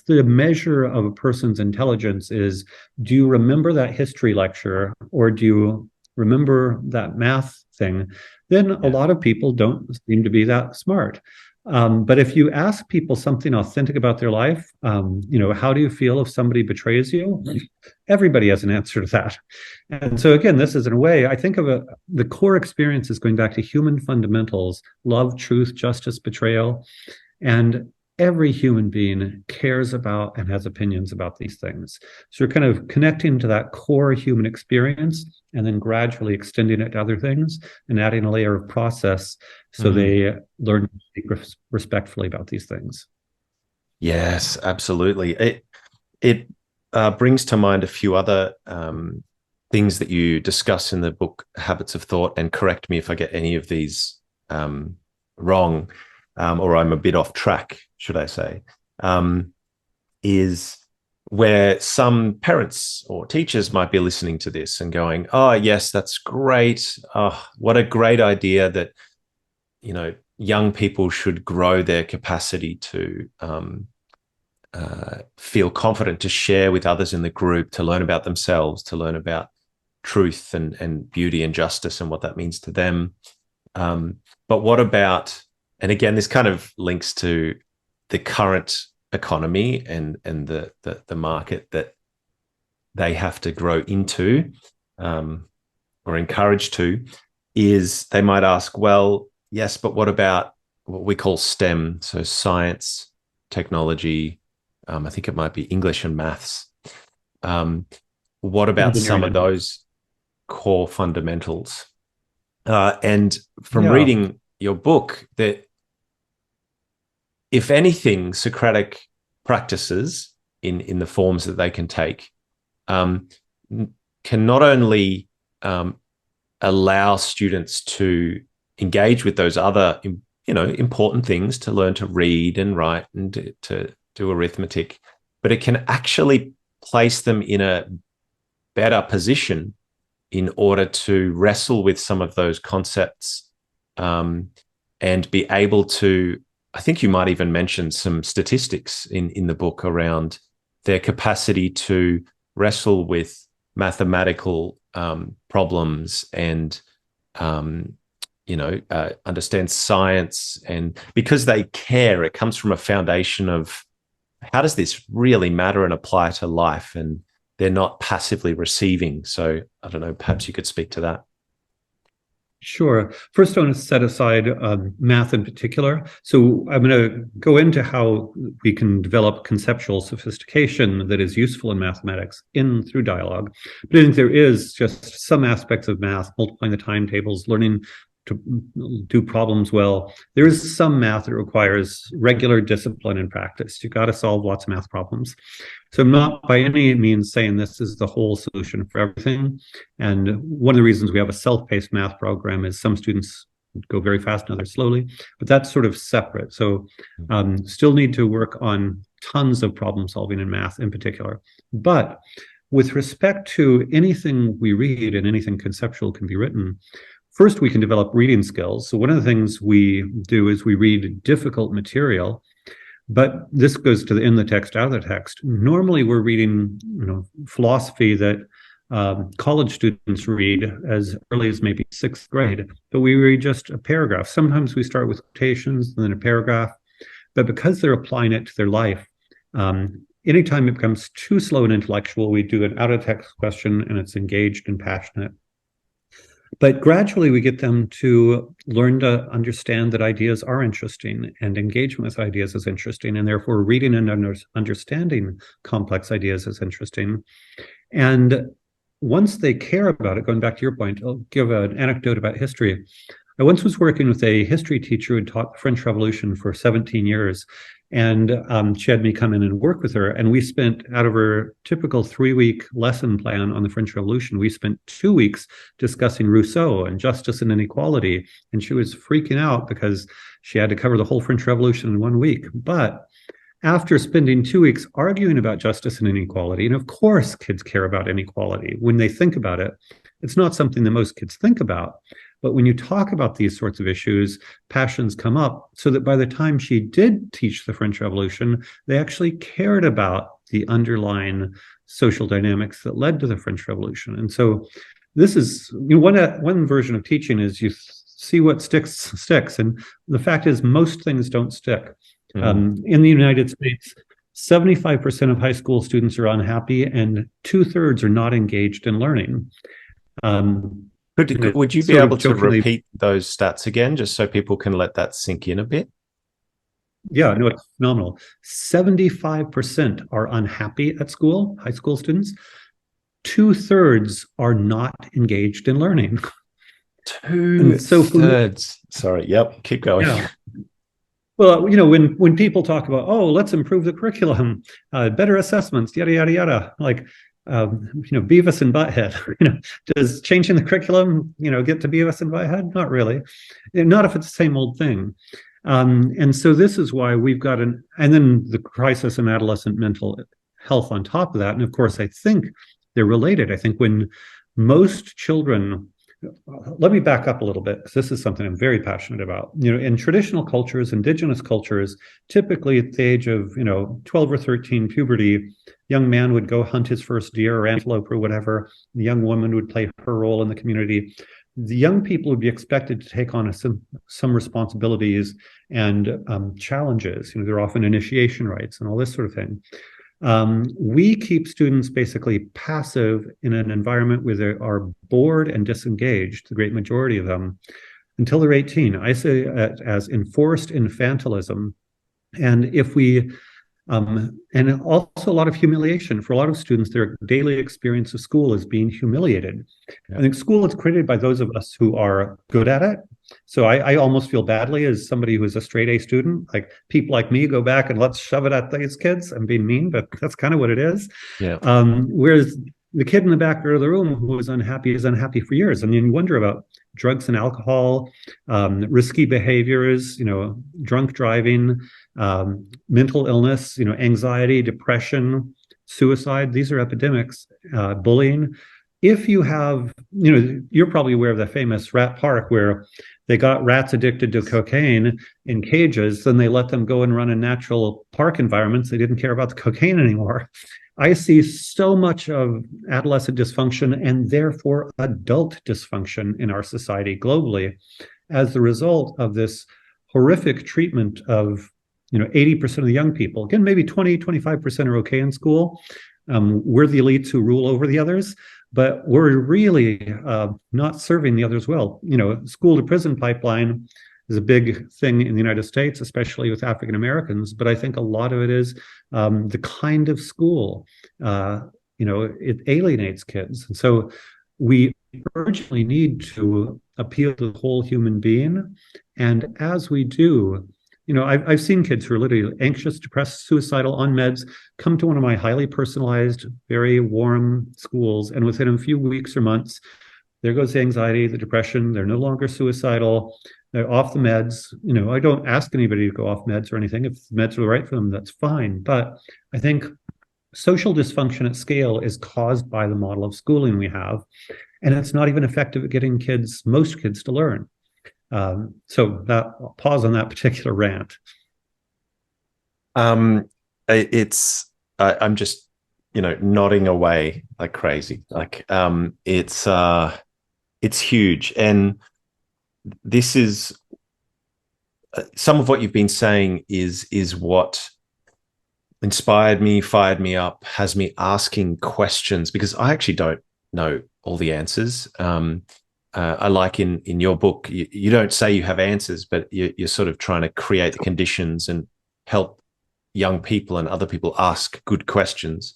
the measure of a person's intelligence is, do you remember that history lecture, or do you remember that math thing, then a lot of people don't seem to be that smart. But if you ask people something authentic about their life, how do you feel if somebody betrays you? Everybody has an answer to that. And so again, this is in a way, I think of the core experience is going back to human fundamentals: love, truth, justice, betrayal. And every human being cares about and has opinions about these things. So you're kind of connecting to that core human experience and then gradually extending it to other things and adding a layer of process so they learn to speak respectfully about these things. Yes, absolutely. It brings to mind a few other things that you discuss in the book Habits of Thought, and correct me if I get any of these wrong, or I'm a bit off track, should I say, is where some parents or teachers might be listening to this and going, oh, yes, that's great. Oh, what a great idea that, young people should grow their capacity to feel confident to share with others in the group, to learn about themselves, to learn about truth and beauty and justice and what that means to them. But what about, and again, this kind of links to the current economy and the market that they have to grow into, or encouraged to, is they might ask, well, yes, but what about what we call STEM? So science, technology, I think it might be English and maths. What about some of those core fundamentals? And from reading your book, that if anything, Socratic practices in the forms that they can take can not only allow students to engage with those other important things, to learn to read and write and to do arithmetic, but it can actually place them in a better position in order to wrestle with some of those concepts and be able to, I think you might even mention some statistics in the book around their capacity to wrestle with mathematical problems and, understand science. And because they care, it comes from a foundation of how does this really matter and apply to life? And they're not passively receiving. So I don't know, perhaps you could speak to that. Sure. First, I want to set aside math in particular. So I'm going to go into how we can develop conceptual sophistication that is useful in mathematics through dialogue. But I think there is just some aspects of math, multiplying the timetables, learning to do problems well. There is some math that requires regular discipline and practice. You've got to solve lots of math problems. So I'm not by any means saying this is the whole solution for everything. And one of the reasons we have a self-paced math program is some students go very fast and others slowly, but that's sort of separate. So still need to work on tons of problem solving in math in particular. But with respect to anything we read and anything conceptual can be written, first, we can develop reading skills. So one of the things we do is we read difficult material, but this goes to in the text, out of the text. Normally, we're reading, philosophy that college students read as early as maybe 6th grade, but we read just a paragraph. Sometimes we start with quotations and then a paragraph, but because they're applying it to their life, anytime it becomes too slow and intellectual, we do an out-of-text question and it's engaged and passionate. But gradually we get them to learn to understand that ideas are interesting and engagement with ideas is interesting, and therefore reading and understanding complex ideas is interesting. And once they care about it, going back to your point, I'll give an anecdote about history. I once was working with a history teacher who had taught the French Revolution for 17 years. And she had me come in and work with her. And we spent, out of her typical 3-week lesson plan on the French Revolution, we spent 2 weeks discussing Rousseau and justice and inequality. And she was freaking out because she had to cover the whole French Revolution in 1 week. But after spending 2 weeks arguing about justice and inequality, and of course kids care about inequality when they think about it, it's not something that most kids think about. But when you talk about these sorts of issues, passions come up, so that by the time she did teach the French Revolution, they actually cared about the underlying social dynamics that led to the French Revolution. And so this is, one version of teaching is you see what sticks, and the fact is most things don't stick. In the United States, 75% of high school students are unhappy, and 2/3 are not engaged in learning. Would you be able to repeat those stats again, just so people can let that sink in a bit? Yeah, no, it's phenomenal. 75% are unhappy at school, high school students. 2/3 are not engaged in learning. 2/3. Sorry. Yep. Keep going. Yeah. Well, when people talk about, oh, let's improve the curriculum, better assessments, yada, yada, yada, like, Beavis and Butthead, does changing the curriculum, get to Beavis and Butthead? Not really. Not if it's the same old thing. And so this is why we've got and then the crisis in adolescent mental health on top of that. And of course, I think they're related. I think when most children, let me back up a little bit, because this is something I'm very passionate about. In traditional cultures, indigenous cultures, typically at the age of 12 or 13, puberty, young man would go hunt his first deer or antelope or whatever. The young woman would play her role in the community. The young people would be expected to take on some responsibilities and challenges. There are often initiation rites and all this sort of thing. We keep students basically passive in an environment where they are bored and disengaged, the great majority of them, until they're 18. I say it as enforced infantilism. And if we, and also a lot of humiliation. For a lot of students, their daily experience of school is being humiliated. Yeah. I think school is created by those of us who are good at it. So I almost feel badly as somebody who's a straight A student. Like, people like me go back and let's shove it at these kids. I'm being mean, but that's kind of what it is. Yeah. Whereas the kid in the back of the room who is unhappy for years. And you wonder about drugs and alcohol, risky behaviors, drunk driving, mental illness, anxiety, depression, suicide. These are epidemics, bullying. If you have, you're probably aware of the famous rat park where they got rats addicted to cocaine in cages, then they let them go and run in natural park environments. They didn't care about the cocaine anymore. I see so much of adolescent dysfunction and therefore adult dysfunction in our society globally as the result of this horrific treatment of 80% of the young people. Again, maybe 20-25% are okay in school. We're the elites who rule over the others, but we're really not serving the others well. School to prison pipeline is a big thing in the United States, especially with African Americans. But I think a lot of it is the kind of school, it alienates kids. And so we urgently need to appeal to the whole human being. And as we do, I've seen kids who are literally anxious, depressed, suicidal, on meds, come to one of my highly personalized, very warm schools. And within a few weeks or months, there goes the anxiety, the depression. They're no longer suicidal. They're off the meds. I don't ask anybody to go off meds or anything. If the meds are right for them, that's fine. But I think social dysfunction at scale is caused by the model of schooling we have. And it's not even effective at getting most kids to learn. So I'll pause on that particular rant. I'm just, nodding away like crazy. Like, it's huge. And this is some of what you've been saying is what inspired me, fired me up, has me asking questions, because I actually don't know all the answers. I like in your book, you don't say you have answers, but you're sort of trying to create the conditions and help young people and other people ask good questions.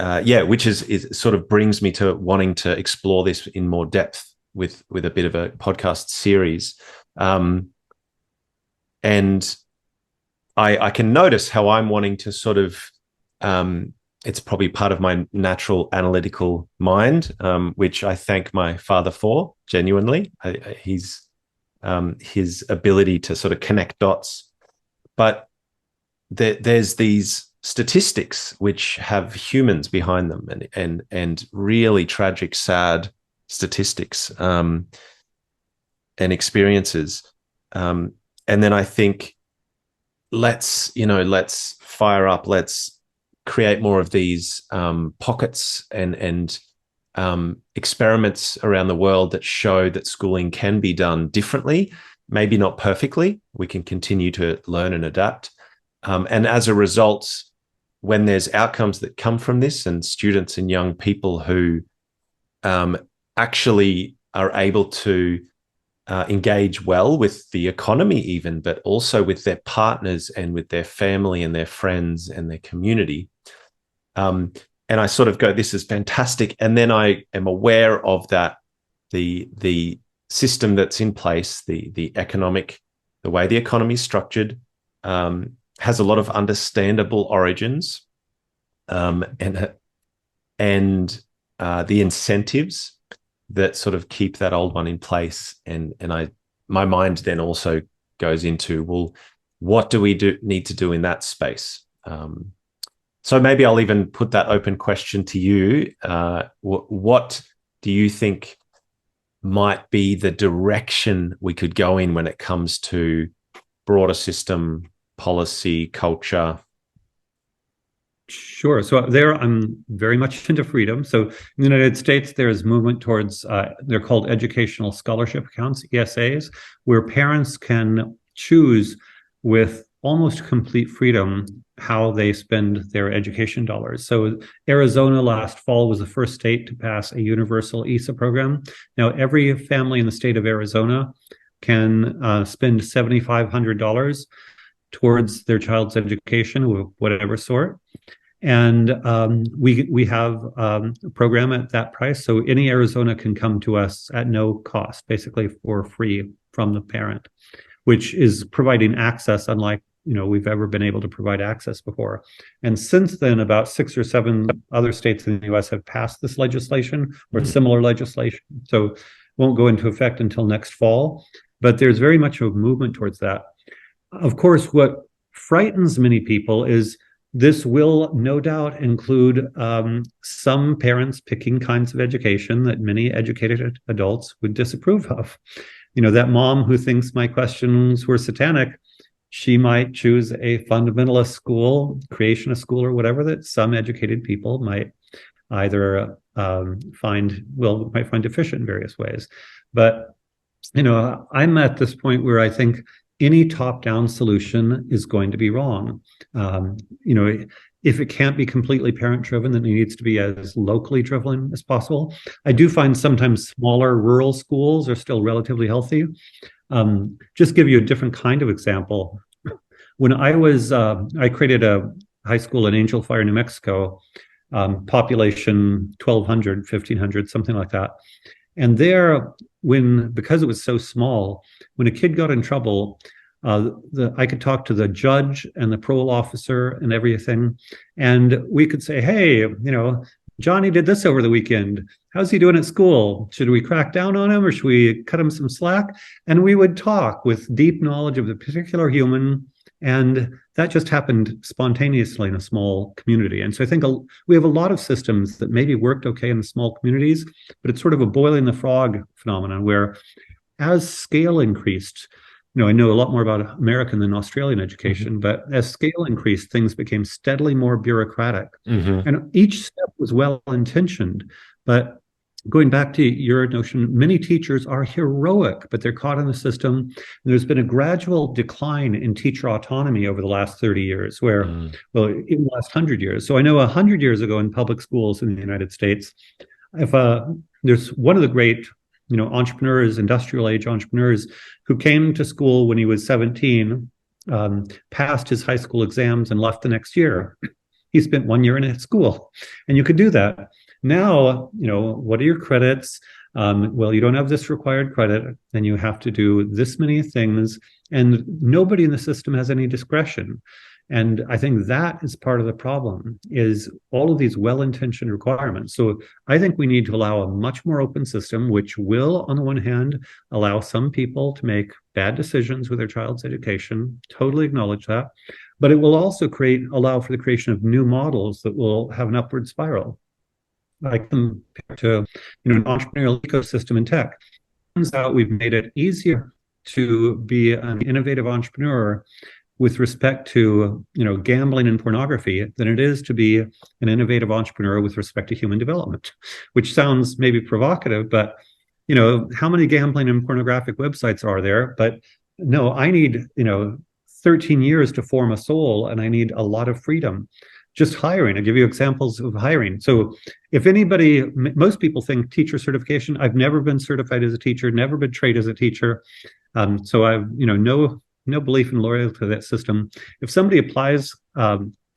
Which is sort of brings me to wanting to explore this in more depth with a bit of a podcast series. And I can notice how I'm wanting to sort of, it's probably part of my natural analytical mind, which I thank my father for, genuinely. His ability to sort of connect dots. But there's these statistics which have humans behind them, and really tragic, sad statistics and experiences. And then I think, let's fire up, let's create more of these pockets and experiments around the world that show that schooling can be done differently, maybe not perfectly. We can continue to learn and adapt. And as a result, when there's outcomes that come from this, and students and young people who actually are able to engage well with the economy even, but also with their partners and with their family and their friends and their community. And I sort of go, this is fantastic. And then I am aware of that, the system that's in place, the way the economy is structured, has a lot of understandable origins, and the incentives that sort of keep that old one in place. And my mind then also goes into, well, what do we need to do in that space? So maybe I'll even put that open question to you. What do you think might be the direction we could go in when it comes to broader system, policy, culture? Sure. So there, I'm very much into freedom. So in the United States, there's movement towards, they're called educational scholarship accounts, ESAs, where parents can choose with almost complete freedom how they spend their education dollars. So Arizona last fall was the first state to pass a universal ESA program. Now, every family in the state of Arizona can spend $7,500 towards their child's education of whatever sort. And we have a program at that price. So any Arizona can come to us at no cost, basically for free from the parent, which is providing access unlike we've ever been able to provide access before. And since then, about 6 or 7 other states in the US have passed this legislation or similar legislation. So it won't go into effect until next fall. But there's very much a movement towards that. Of course, what frightens many people is this will no doubt include some parents picking kinds of education that many educated adults would disapprove of. That mom who thinks my questions were satanic, she might choose a fundamentalist school, creationist school, or whatever that some educated people might either find efficient in various ways. But I'm at this point where I think any top-down solution is going to be wrong. If it can't be completely parent-driven, then it needs to be as locally driven as possible. I do find sometimes smaller rural schools are still relatively healthy. Just give you a different kind of example. When I created a high school in Angel Fire, New Mexico, population 1,200, 1,500, something like that. And there, because it was so small, when a kid got in trouble, I could talk to the judge and the parole officer and everything, and we could say, hey, Johnny did this over the weekend. How's he doing at school? Should we crack down on him or should we cut him some slack? And we would talk with deep knowledge of the particular human. And that just happened spontaneously in a small community. And so I think we have a lot of systems that maybe worked okay in the small communities, but it's sort of a boiling the frog phenomenon where as scale increased, I know a lot more about American than Australian education, but as scale increased, things became steadily more bureaucratic. And each step was well-intentioned. But going back to your notion, many teachers are heroic, but they're caught in the system. And there's been a gradual decline in teacher autonomy over the last 30 years, where, in the last 100 years. So I know 100 years ago in public schools in the United States, if there's one of the great entrepreneurs, industrial age entrepreneurs, who came to school when he was 17, passed his high school exams and left the next year. He spent 1 year in a school, and you could do that. Now, what are your credits? Well, you don't have this required credit, and you have to do this many things, and nobody in the system has any discretion. And I think that is part of the problem, is all of these well-intentioned requirements. So I think we need to allow a much more open system, which will, on the one hand, allow some people to make bad decisions with their child's education, totally acknowledge that, but it will also allow for the creation of new models that will have an upward spiral. Like compared to an entrepreneurial ecosystem in tech. Turns out we've made it easier to be an innovative entrepreneur with respect to, gambling and pornography than it is to be an innovative entrepreneur with respect to human development, which sounds maybe provocative, but how many gambling and pornographic websites are there? But no, I need, 13 years to form a soul, and I need a lot of freedom. Just hiring. I'll give you examples of hiring. So if anybody, most people think teacher certification. I've never been certified as a teacher, never been trained as a teacher. So I've, no belief in loyalty to that system. If somebody applies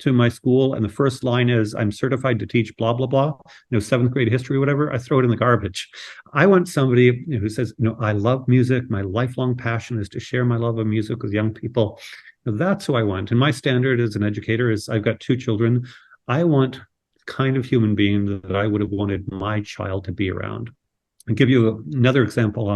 to my school and the first line is, I'm certified to teach blah, blah, blah, 7th grade history, whatever, I throw it in the garbage. I want somebody who says, I love music. My lifelong passion is to share my love of music with young people. That's who I want. And my standard as an educator is, I've got 2 children. I want the kind of human being that I would have wanted my child to be around. I'll give you another example.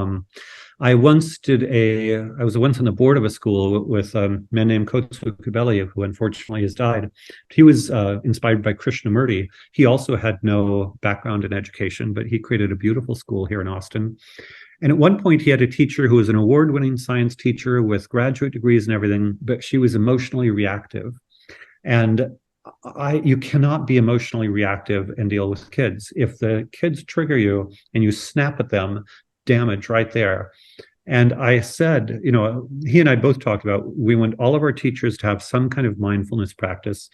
I was once on the board of a school with a man named Kotsu Kubeli, who unfortunately has died. He was inspired by Krishnamurti. He also had no background in education, but he created a beautiful school here in Austin. And at one point, he had a teacher who was an award-winning science teacher with graduate degrees and everything, but she was emotionally reactive. And you cannot be emotionally reactive and deal with kids. If the kids trigger you and you snap at them, damage right there. And I said, he and I both talked about, we want all of our teachers to have some kind of mindfulness practice,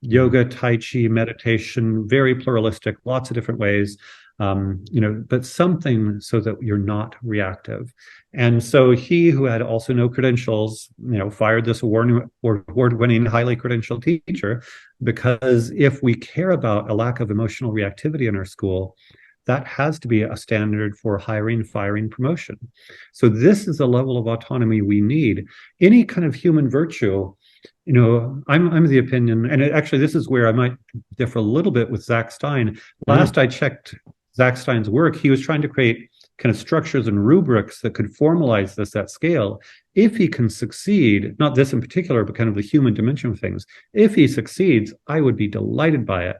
yoga, tai chi, meditation, very pluralistic, lots of different ways. But something so that you're not reactive. And so he, who had also no credentials, fired this award-winning, highly credentialed teacher, because if we care about a lack of emotional reactivity in our school, that has to be a standard for hiring, firing, promotion. So this is the level of autonomy we need. Any kind of human virtue, I'm of the opinion, and actually this is where I might differ a little bit with Zach Stein. Last I checked Zach Stein's work, he was trying to create kind of structures and rubrics that could formalize this at scale. If he can succeed, not this in particular, but kind of the human dimension of things, if he succeeds, I would be delighted by it.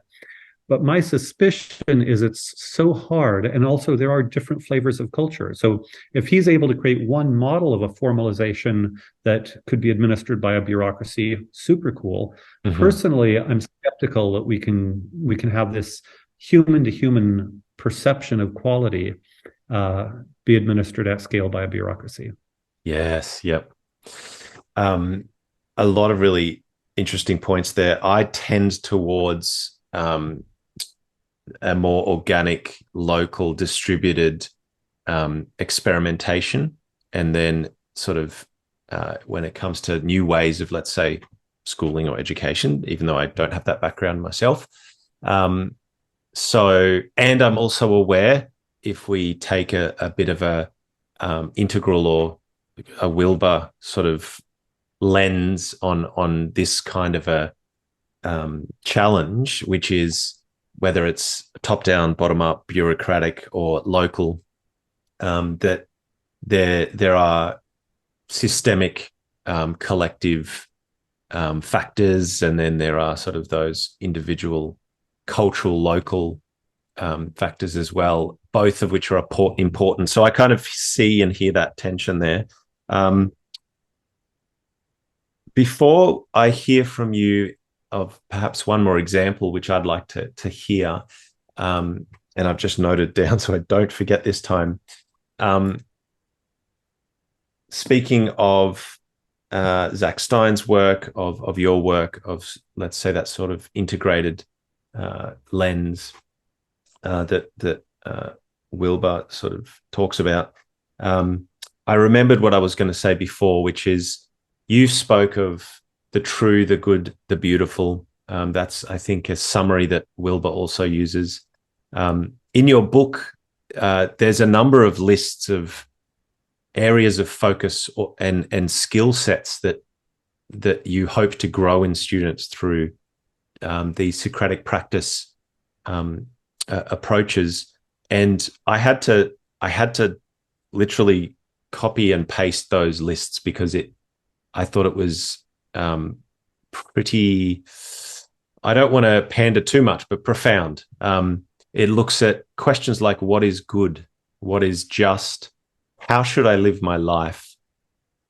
But my suspicion is it's so hard, and also there are different flavors of culture. So if he's able to create one model of a formalization that could be administered by a bureaucracy, super cool. Mm-hmm. Personally, I'm skeptical that we can have this human-to-human perception of quality be administered at scale by a bureaucracy. Yes, yep. A lot of really interesting points there. I tend towards a more organic, local, distributed experimentation. And then sort of when it comes to new ways of, let's say, schooling or education, even though I don't have that background myself. And I'm also aware, if we take a bit of a integral or a Wilbur sort of lens on this kind of a challenge, which is whether it's top-down, bottom-up, bureaucratic, or local, that there are systemic, collective factors, and then there are sort of those individual, cultural, local factors as well, both of which are important. So I kind of see and hear that tension there. Before I hear from you of perhaps one more example, which I'd like to hear, and I've just noted down so I don't forget this time. Speaking of Zach Stein's work, of your work, of, let's say, that sort of integrated lens that Wilbur sort of talks about, I remembered what I was going to say before, which is you spoke of the true, the good, the beautiful. That's, I think, a summary that Wilbur also uses. In your book, there's a number of lists of areas of focus and skill sets that you hope to grow in students through the Socratic practice approaches. And I had to literally copy and paste those lists because I thought it was pretty, I don't want to pander too much, but profound. It looks at questions like, what is good? What is just? How should I live my life?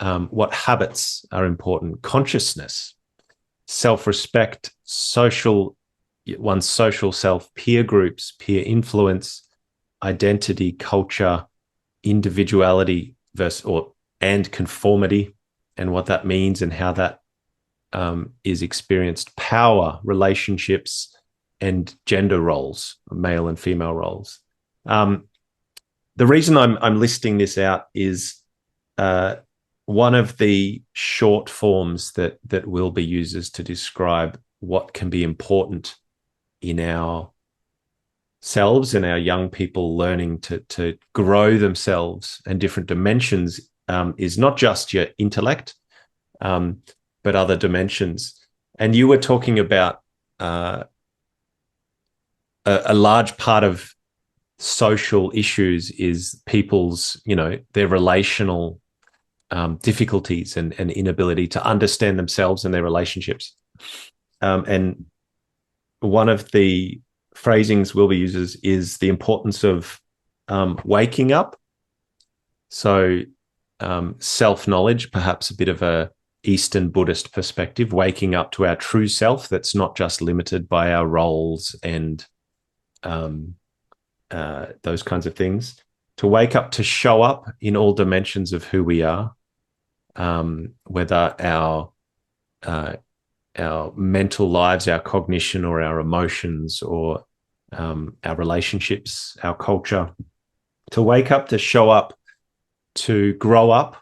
what habits are important, consciousness, self-respect, one's social self, peer groups, peer influence, identity, culture, individuality and conformity, and what that means and how that is experienced, power, relationships, and gender roles, male and female roles. The reason I'm listing this out is one of the short forms that Wilber uses to describe what can be important in our selves and our young people learning to grow themselves and different dimensions is not just your intellect, but other dimensions. And you were talking about a large part of social issues is people's, their relational difficulties and inability to understand themselves and their relationships. And one of the phrasings Wilber uses is the importance of waking up. So self-knowledge, perhaps a bit of a Eastern Buddhist perspective, waking up to our true self that's not just limited by our roles and those kinds of things. To wake up, to show up in all dimensions of who we are, whether our mental lives, our cognition, or our emotions, or our relationships, our culture. To wake up, to show up, to grow up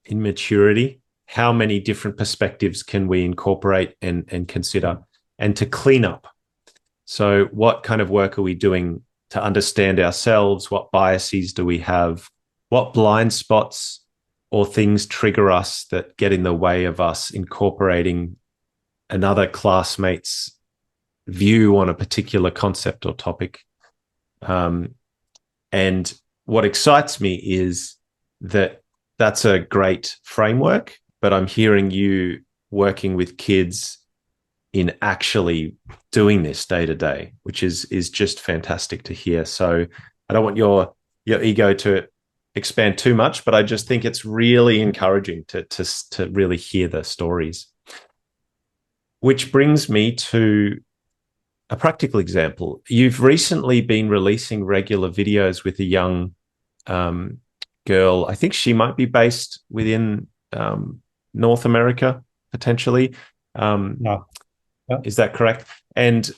in maturity. How many different perspectives can we incorporate and consider? And to clean up. So what kind of work are we doing to understand ourselves? What biases do we have? What blind spots or things trigger us that get in the way of us incorporating another classmate's view on a particular concept or topic? And what excites me is that that's a great framework, but I'm hearing you working with kids in actually doing this day to day, which is just fantastic to hear. So I don't want your ego to expand too much, but I just think it's really encouraging to really hear the stories. Which brings me to a practical example. You've recently been releasing regular videos with a young girl. I think she might be based within North America, potentially. No. Yeah. Is that correct? And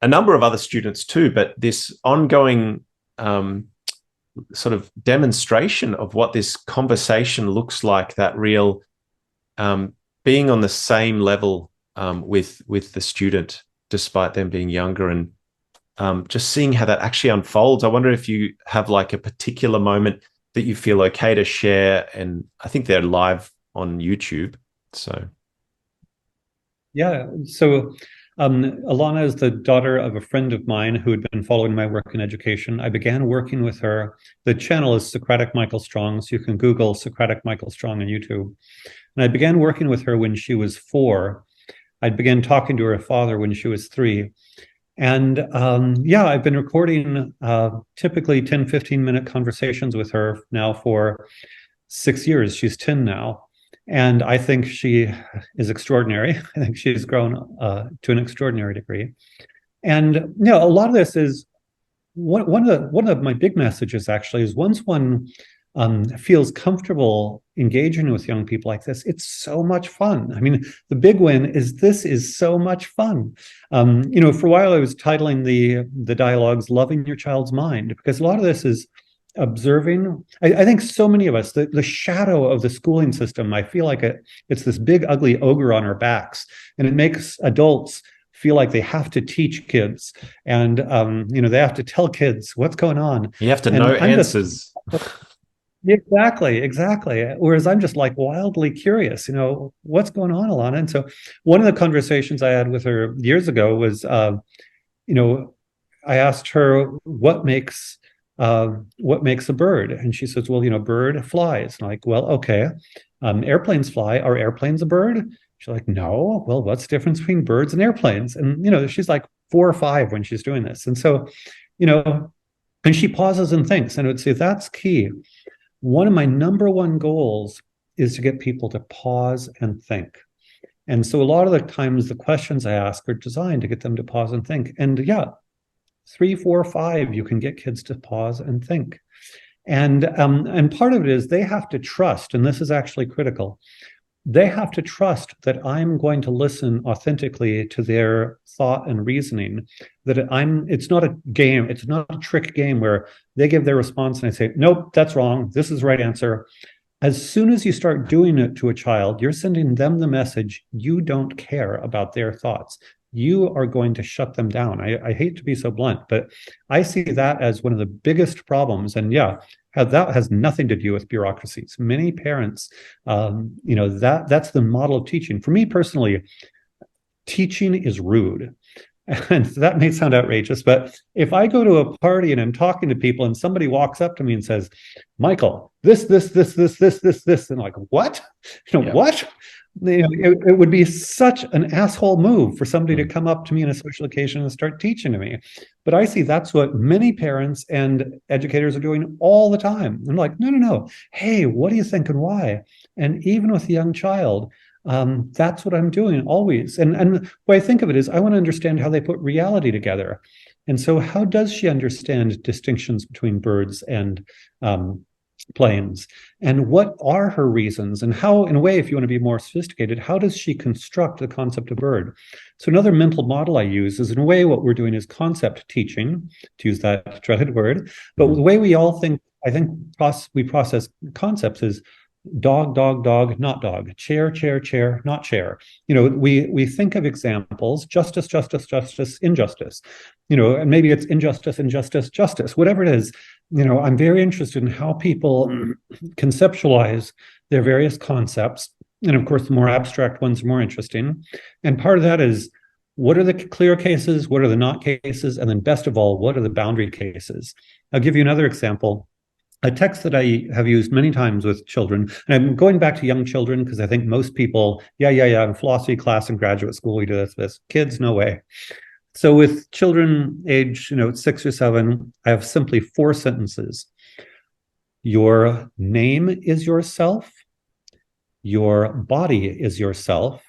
a number of other students too, but this ongoing sort of demonstration of what this conversation looks like, that real being on the same level with the student, despite them being younger, and just seeing how that actually unfolds. I wonder if you have like a particular moment that you feel okay to share, and I think they're live on YouTube. So. Yeah. So Alana is the daughter of a friend of mine who had been following my work in education. I began working with her. The channel is Socratic Michael Strong, so you can Google Socratic Michael Strong on YouTube. And I began working with her when she was 4. I began talking to her father when she was 3. And I've been recording typically 10, 15-minute conversations with her now for 6 years. She's 10 now. And I think she is extraordinary. I think she's grown to an extraordinary degree. And a lot of this is one of my big messages actually is once one feels comfortable engaging with young people like this, it's so much fun. I mean, the big win is this is so much fun. For a while I was titling the dialogues "Loving Your Child's Mind," because a lot of this is observing. I think so many of us, the shadow of the schooling system, I feel like it's this big ugly ogre on our backs, and it makes adults feel like they have to teach kids, and they have to tell kids what's going on. You have to know answers. Exactly. Whereas I'm just like wildly curious, what's going on, Alana? And so one of the conversations I had with her years ago was, I asked her what makes a bird, and she says, well, bird flies. And I'm like, well, okay, airplanes fly. Are airplanes a bird? She's like, no. Well, what's the difference between birds and airplanes? And she's like 4 or 5 when she's doing this, and so and she pauses and thinks, and I would say that's key. One of my number one goals is to get people to pause and think. And so a lot of the times the questions I ask are designed to get them to pause and think. And yeah, 3, 4, 5, you can get kids to pause and think. And part of it is they have to trust, and this is actually critical. They have to trust that I'm going to listen authentically to their thought and reasoning, that it's not a game, it's not a trick game where they give their response and I say, nope, that's wrong, this is the right answer. As soon as you start doing it to a child, you're sending them the message, you don't care about their thoughts. You are going to shut them down. I hate to be so blunt, but I see that as one of the biggest problems. And yeah, that has nothing to do with bureaucracies. Many parents, that's the model of teaching. For me personally, teaching is rude. And that may sound outrageous, but if I go to a party and I'm talking to people and somebody walks up to me and says, Michael, this, and I'm like, what? What? It would be such an asshole move for somebody to come up to me in a social occasion and start teaching to me. But I see that's what many parents and educators are doing all the time. I'm like, no. Hey, what do you think and why? And even with a young child, that's what I'm doing always. And the way I think of it is I want to understand how they put reality together. And so how does she understand distinctions between birds and planes? And what are her reasons? And how, in a way, if you want to be more sophisticated, how does she construct the concept of bird? So another mental model I use is, in a way, what we're doing is concept teaching, to use that dreaded word. But the way we all think, I think we process concepts is dog, dog, dog, not dog, chair, chair, chair, not chair. We think of examples, justice, justice, justice, injustice, and maybe it's injustice, injustice, justice, whatever it is. I'm very interested in how people conceptualize their various concepts. And of course, the more abstract ones are more interesting. And part of that is, what are the clear cases? What are the not cases? And then best of all, what are the boundary cases? I'll give you another example. A text that I have used many times with children, and I'm going back to young children because I think most people, in philosophy class and graduate school, we do this. Kids, no way. So with children age, 6 or 7, I have simply 4 sentences. Your name is yourself. Your body is yourself.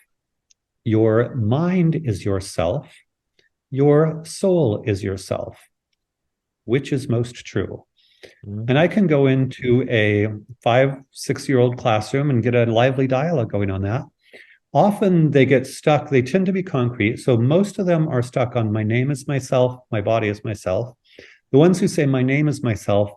Your mind is yourself. Your soul is yourself. Which is most true? And I can go into a 5, 6-year-old classroom and get a lively dialogue going on that. Often they get stuck. They tend to be concrete. So most of them are stuck on my name is myself, my body is myself. The ones who say my name is myself,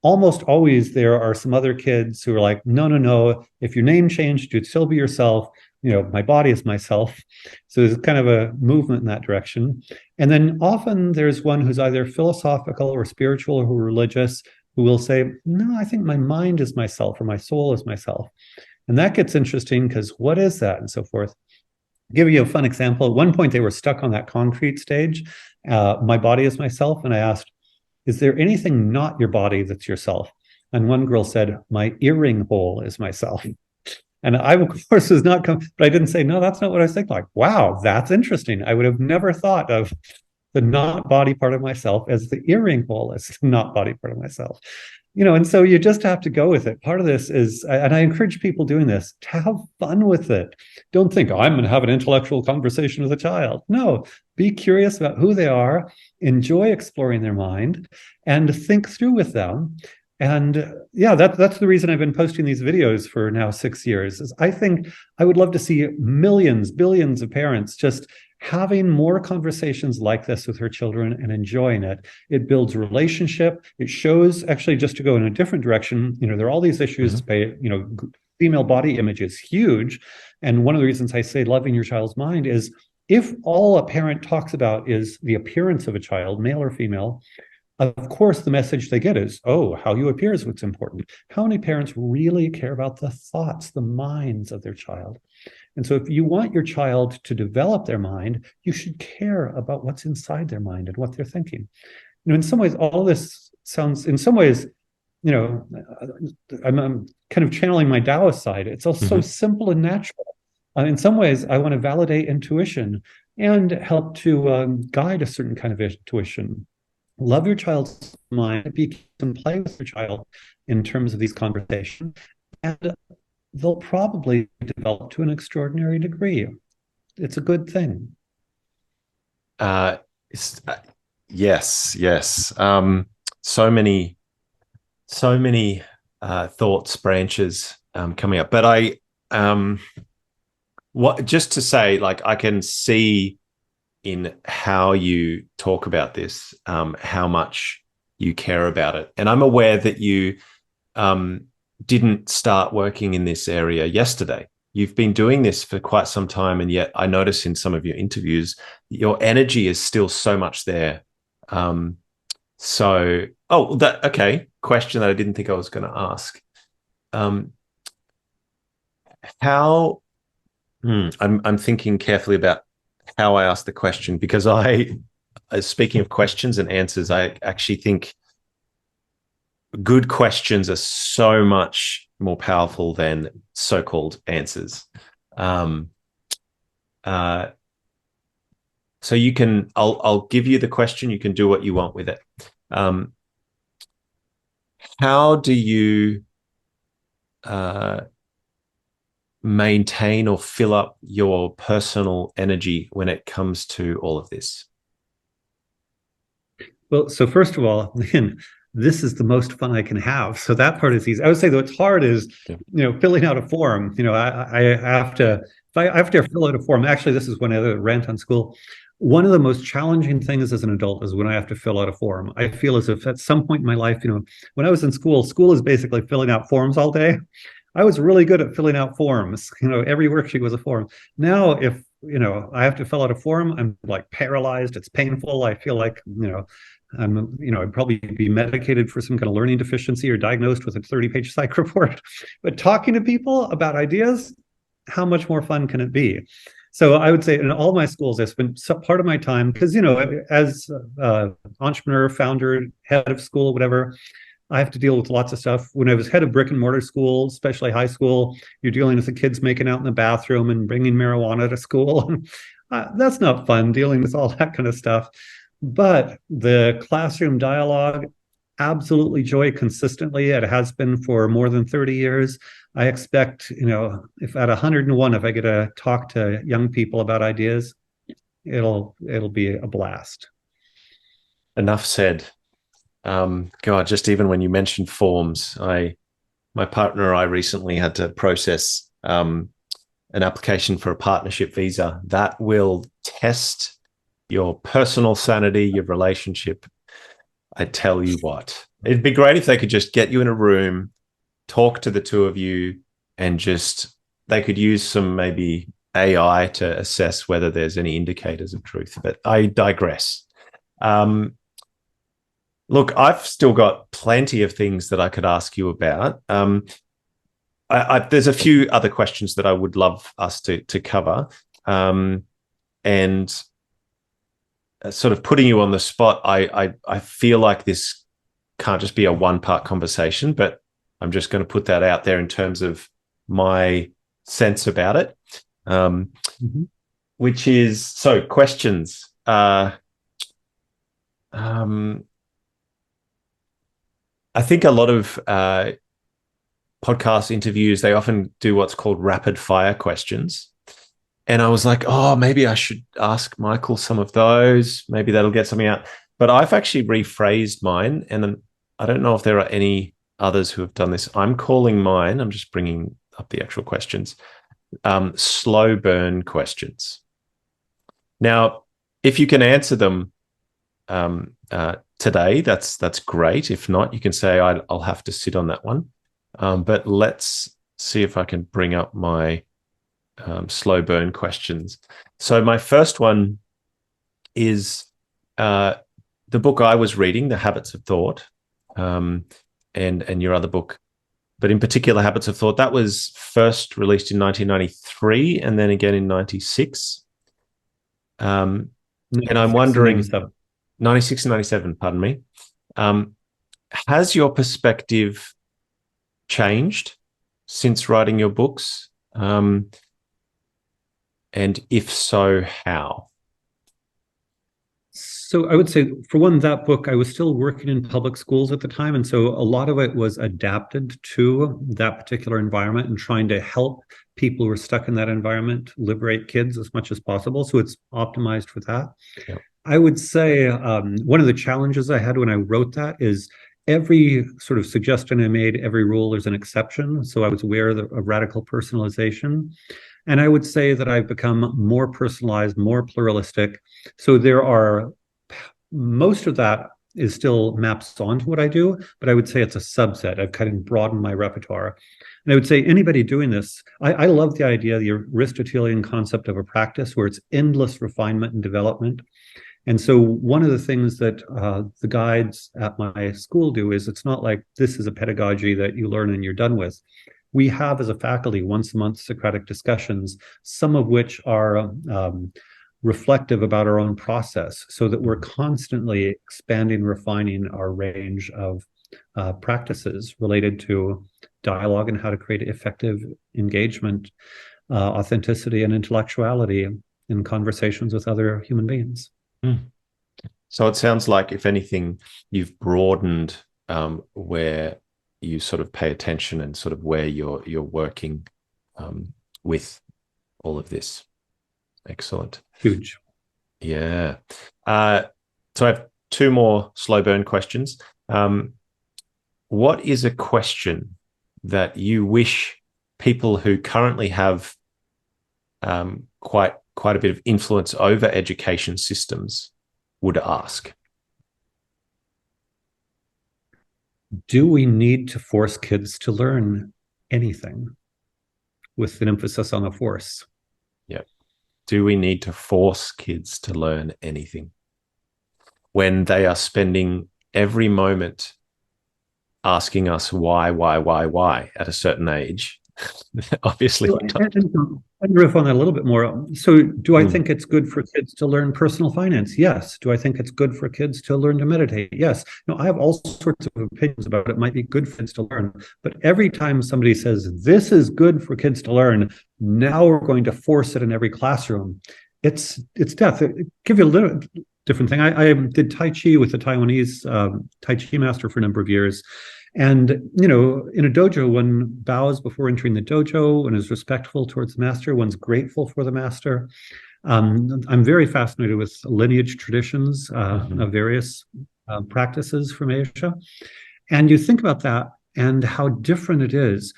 almost always there are some other kids who are like, no. If your name changed, you'd still be yourself. My body is myself. So there's kind of a movement in that direction. And then often there's one who's either philosophical or spiritual or religious who will say, no, I think my mind is myself or my soul is myself. And that gets interesting because what is that and so forth. I'll give you a fun example. At one point, they were stuck on that concrete stage. My body is myself. And I asked, is there anything not your body that's yourself? And one girl said, my earring hole is myself. And I, of course, was not, but I didn't say, no, that's not what I was thinking. Like, wow, that's interesting. I would have never thought of the not body part of myself as the earring hole as the not body part of myself. And so you just have to go with it. Part of this is, and I encourage people doing this, to have fun with it. Don't think, I'm going to have an intellectual conversation with a child. No, be curious about who they are, enjoy exploring their mind, and think through with them. And that's the reason I've been posting these videos for now 6 years. Is I think I would love to see millions, billions of parents just having more conversations like this with her children and enjoying it. It builds relationship. It shows, actually, just to go in a different direction, there are all these issues, female body image is huge. And one of the reasons I say loving your child's mind is if all a parent talks about is the appearance of a child, male or female, of course, the message they get is, how you appear is what's important. How many parents really care about the thoughts, the minds of their child? And so if you want your child to develop their mind, you should care about what's inside their mind and what they're thinking. In some ways, all this sounds, in some ways, I'm kind of channeling my Taoist side. It's also so simple and natural. In some ways, I want to validate intuition and help to guide a certain kind of intuition. Love your child's mind, and play with your child in terms of these conversations. And they'll probably develop to an extraordinary degree. It's a good thing. Uh, yes. So many thoughts, branches coming up. But what just to say, like, I can see in how you talk about this, how much you care about it, and I'm aware that you didn't start working in this area yesterday. You've been doing this for quite some time, and yet I notice in some of your interviews, your energy is still so much there. Question that I didn't think I was going to ask. I'm thinking carefully about how I ask the question, because speaking of questions and answers, I actually think good questions are so much more powerful than so-called answers. So I'll give you the question. You can do what you want with it. How do you maintain or fill up your personal energy when it comes to all of this? Well, so first of all, this is the most fun I can have. So that part is easy. I would say what's hard is, filling out a form. I have to fill out a form. Actually, this is when I rant on school. One of the most challenging things as an adult is when I have to fill out a form. I feel as if at some point in my life, when I was in school is basically filling out forms all day. I was really good at filling out forms. Every worksheet was a form. Now, if I have to fill out a form, I'm like paralyzed. It's painful. I feel like I'd probably be medicated for some kind of learning deficiency or diagnosed with a 30-page psych report. But talking to people about ideas, how much more fun can it be? So I would say in all my schools, I spent part of my time, because, as entrepreneur, founder, head of school, whatever, I have to deal with lots of stuff. When I was head of brick and mortar school, especially high school, you're dealing with the kids making out in the bathroom and bringing marijuana to school. That's not fun, dealing with all that kind of stuff. But the classroom dialogue, absolutely joy consistently. It has been for more than 30 years. I expect, if at 101, if I get to talk to young people about ideas, it'll be a blast. Enough said. God, just even when you mentioned forms, my partner and I recently had to process an application for a partnership visa that will test your personal sanity, your relationship. I tell you what, it'd be great if they could just get you in a room, talk to the two of you, and they could use some maybe AI to assess whether there's any indicators of truth. But I digress. Look, I've still got plenty of things that I could ask you about. There's a few other questions that I would love us to cover. And sort of putting you on the spot, I feel like this can't just be a one-part conversation, but I'm just going to put that out there in terms of my sense about it. Which is, so questions. I think a lot of podcast interviews, they often do what's called rapid fire questions. And I was like, oh, maybe I should ask Michael some of those. Maybe that'll get something out. But I've actually rephrased mine. And then I don't know if there are any others who have done this. I'm calling mine, I'm just bringing up the actual questions, slow burn questions. Now, if you can answer them today, that's great. If not, you can say I'll have to sit on that one. But let's see if I can bring up my slow burn questions. So my first one is the book I was reading, The Habits of Thought, and your other book, but in particular Habits of Thought. That was first released in 1993 and then again in 96. And I'm wondering, 96 and 97, pardon me. Has your perspective changed since writing your books? And if so, how? So I would say, for one, that book, I was still working in public schools at the time. And so a lot of it was adapted to that particular environment and trying to help people who are stuck in that environment liberate kids as much as possible. So it's optimized for that. Yep. I would say one of the challenges I had when I wrote that is every sort of suggestion I made, every rule, there's an exception. So I was aware of radical personalization. And I would say that I've become more personalized, more pluralistic. So there are, most of that is still maps onto what I do, but I would say it's a subset. I've kind of broadened my repertoire. And I would say anybody doing this, I love the idea, the Aristotelian concept of a practice where it's endless refinement and development. And so one of the things that the guides at my school do is it's not like this is a pedagogy that you learn and you're done with. We have as a faculty once a month Socratic discussions, some of which are reflective about our own process, so that we're constantly expanding, refining our range of practices related to dialogue and how to create effective engagement, authenticity, and intellectuality in conversations with other human beings. So it sounds like, if anything, you've broadened where you sort of pay attention and sort of where you're working with all of this. Excellent. Huge. Yeah. So I have two more slow burn questions. What is a question that you wish people who currently have quite a bit of influence over education systems would ask? Do we need to force kids to learn anything? With an emphasis on the force. Yeah. Do we need to force kids to learn anything when they are spending every moment asking us why at a certain age? Obviously. And riff on that a little bit more. So do I think it's good for kids to learn personal finance? Yes. Do I think it's good for kids to learn to meditate? Yes. I have all sorts of opinions about it. It might be good for kids to learn. But every time somebody says, this is good for kids to learn, now we're going to force it in every classroom, it's death. I'll give you a little different thing. I did Tai Chi with a Taiwanese Tai Chi master for a number of years. And, in a dojo, one bows before entering the dojo, one is respectful towards the master, one's grateful for the master. I'm very fascinated with lineage traditions of various practices from Asia. And you think about that and how different it is.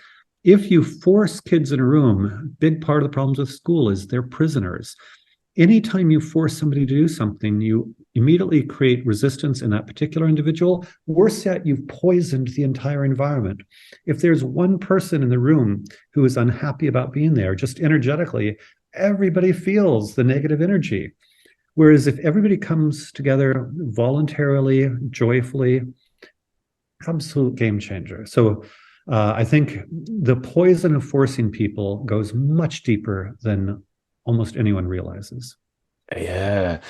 If you force kids in a room, a big part of the problems with school is they're prisoners. Anytime you force somebody to do something, you immediately create resistance in that particular individual. Worse yet, you've poisoned the entire environment. If there's one person in the room who is unhappy about being there, just energetically, everybody feels the negative energy. Whereas if everybody comes together voluntarily, joyfully, absolute game changer. So I think the poison of forcing people goes much deeper than almost anyone realizes. Yeah.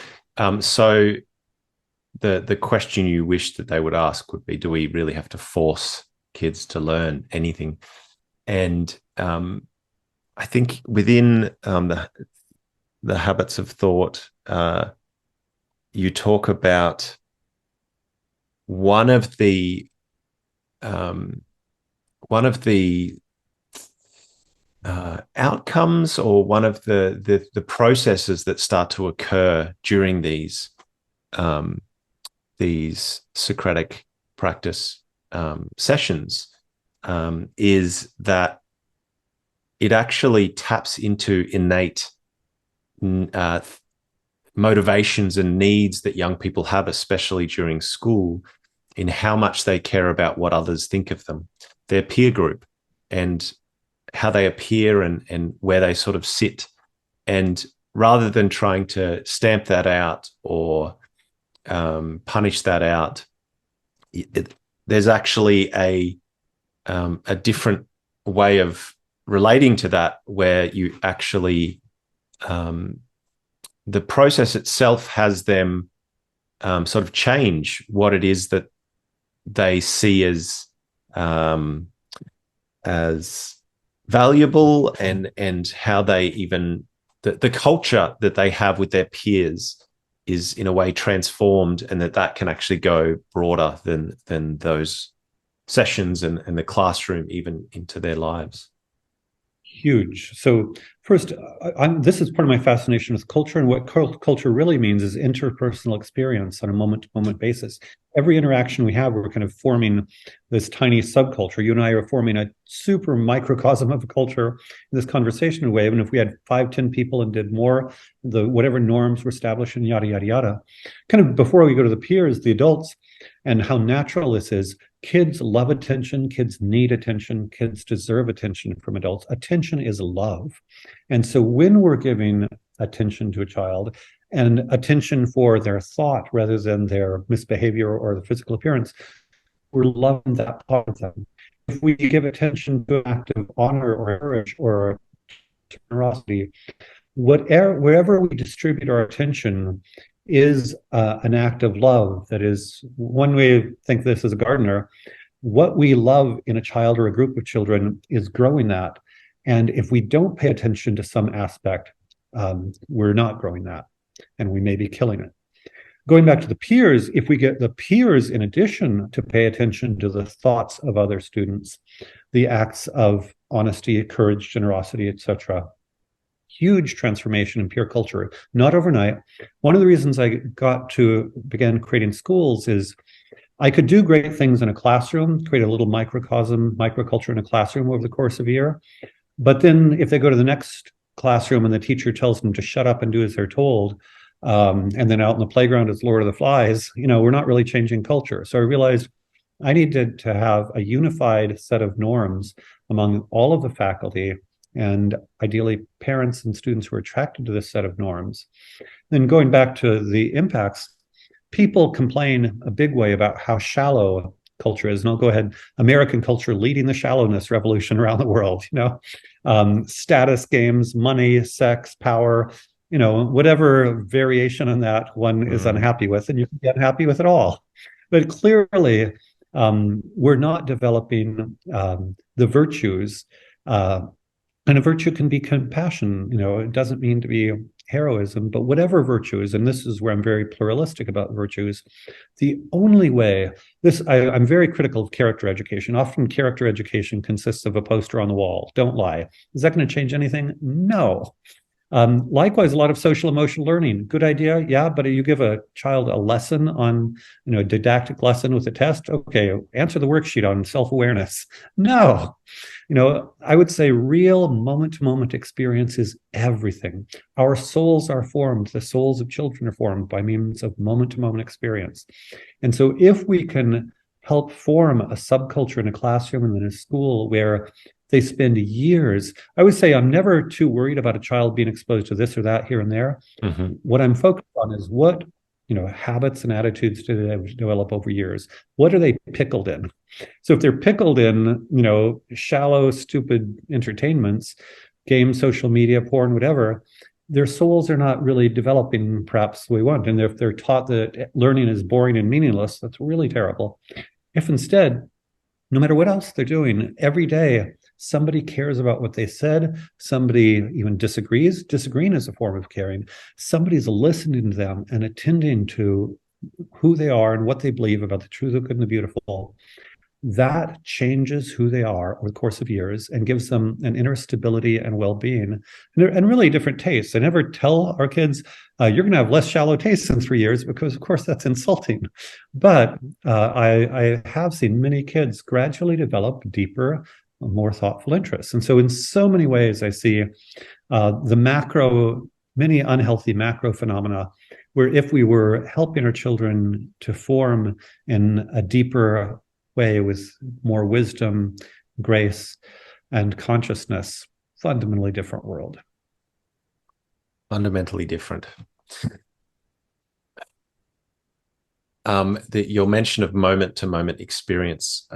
So the question you wish that they would ask would be, do we really have to force kids to learn anything? And I think within the habits of thought, you talk about one of the outcomes, or one of the processes that start to occur during these Socratic practice sessions is that it actually taps into innate motivations and needs that young people have, especially during school, in how much they care about what others think of them, their peer group, and how they appear and where they sort of sit. And rather than trying to stamp that out or punish that out, there's actually a different way of relating to that, where you actually the process itself has them sort of change what it is that they see as valuable, and how they even the culture that they have with their peers is in a way transformed, and that can actually go broader than those sessions and the classroom, even into their lives. Huge. So first, this is part of my fascination with culture, and what culture really means is interpersonal experience on a moment-to-moment basis. Every interaction we have, we're kind of forming this tiny subculture. You and I are forming a super microcosm of a culture in this conversation way. And if we had 5, 10 people and did more, whatever norms were established and yada, yada, yada. Kind of before we go to the peers, the adults, and how natural this is. Kids love attention. Kids need attention. Kids deserve attention from adults. Attention is love. And so when we're giving attention to a child, and attention for their thought rather than their misbehavior or the physical appearance, we're loving that part of them. If we give attention to an act of honor or courage or generosity, wherever we distribute our attention is an act of love. That is, one way to think this as a gardener, what we love in a child or a group of children is growing that. And if we don't pay attention to some aspect, we're not growing that, and we may be killing it. Going back to the peers, if we get the peers in addition to pay attention to the thoughts of other students, the acts of honesty, courage, generosity, etc., huge transformation in peer culture, not overnight. One of the reasons I began creating schools is I could do great things in a classroom, create a little microculture in a classroom over the course of a year. But then if they go to the next classroom and the teacher tells them to shut up and do as they're told, and then out in the playground it's Lord of the Flies, we're not really changing culture. So I realized I needed to have a unified set of norms among all of the faculty, and ideally parents and students who are attracted to this set of norms. Then going back to the impacts, people complain a big way about how shallow culture is. And I'll go ahead, American culture leading the shallowness revolution around the world, status games, money, sex, power, whatever variation on that one is unhappy with, and you can get unhappy with it all. But clearly, we're not developing the virtues. And a virtue can be compassion. It doesn't mean to be heroism, but whatever virtues, and this is where I'm very pluralistic about virtues, the only way, I'm very critical of character education. Often character education consists of a poster on the wall. Don't lie. Is that going to change anything? No. Likewise, a lot of social emotional learning. Good idea, yeah, but you give a child a lesson on, a didactic lesson with a test. Okay, answer the worksheet on self-awareness. No. I would say real moment-to-moment experience is everything. Our souls are formed, the souls of children are formed by means of moment-to-moment experience. And so if we can help form a subculture in a classroom and in a school where they spend years, I would say I'm never too worried about a child being exposed to this or that here and there. Mm-hmm. What I'm focused on is what habits and attitudes do they develop over years? What are they pickled in? So if they're pickled in, shallow, stupid entertainments, games, social media, porn, whatever, their souls are not really developing perhaps the way we want. And if they're taught that learning is boring and meaningless, that's really terrible. If instead, no matter what else they're doing, every day, somebody cares about what they said, somebody even disagrees. Disagreeing is a form of caring. Somebody's listening to them and attending to who they are and what they believe about the truth, the good, and the beautiful. That changes who they are over the course of years and gives them an inner stability and well-being and really different tastes. I never tell our kids, you're going to have less shallow tastes in 3 years, because of course that's insulting. But I have seen many kids gradually develop deeper, more thoughtful interests. And so in so many ways, I see many unhealthy macro phenomena, where if we were helping our children to form in a deeper way with more wisdom, grace, and consciousness, fundamentally different world. Fundamentally different. Your mention of moment-to-moment experience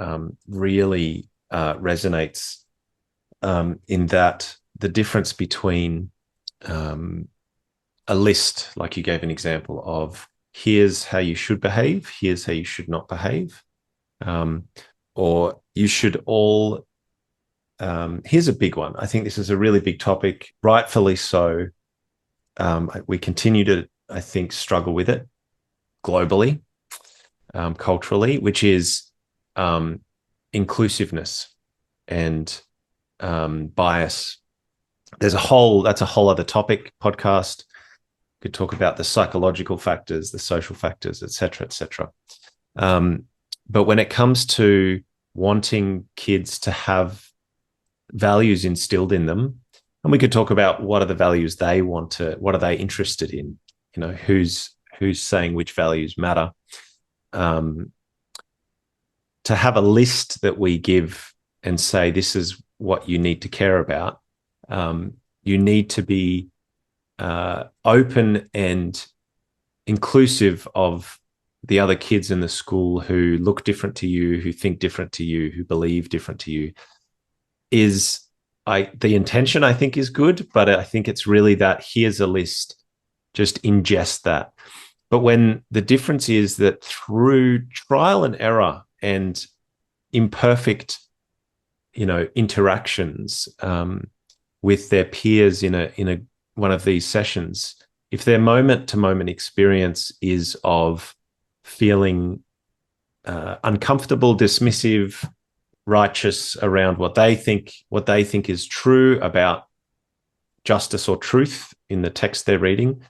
really resonates in that the difference between a list, like you gave an example of, here's how you should behave, here's how you should not behave, or you should all, here's a big one. I think this is a really big topic, rightfully so. We continue I think, struggle with it globally, culturally, which is inclusiveness and bias. That's a whole other topic podcast. Could talk about the psychological factors, the social factors, et cetera, et cetera. But when it comes to wanting kids to have values instilled in them, and we could talk about what are the values they want to, what are they interested in, who's saying which values matter. To have a list that we give and say, this is what you need to care about. You need to be open and inclusive of the other kids in the school who look different to you, who think different to you, who believe different to you. The intention, I think, is good, but I think it's really that here's a list, just ingest that. But when the difference is that through trial and error and imperfect, interactions with their peers in one of these sessions, if their moment-to-moment experience is of feeling uncomfortable, dismissive, righteous around what they think is true about justice or truth in the text they're reading,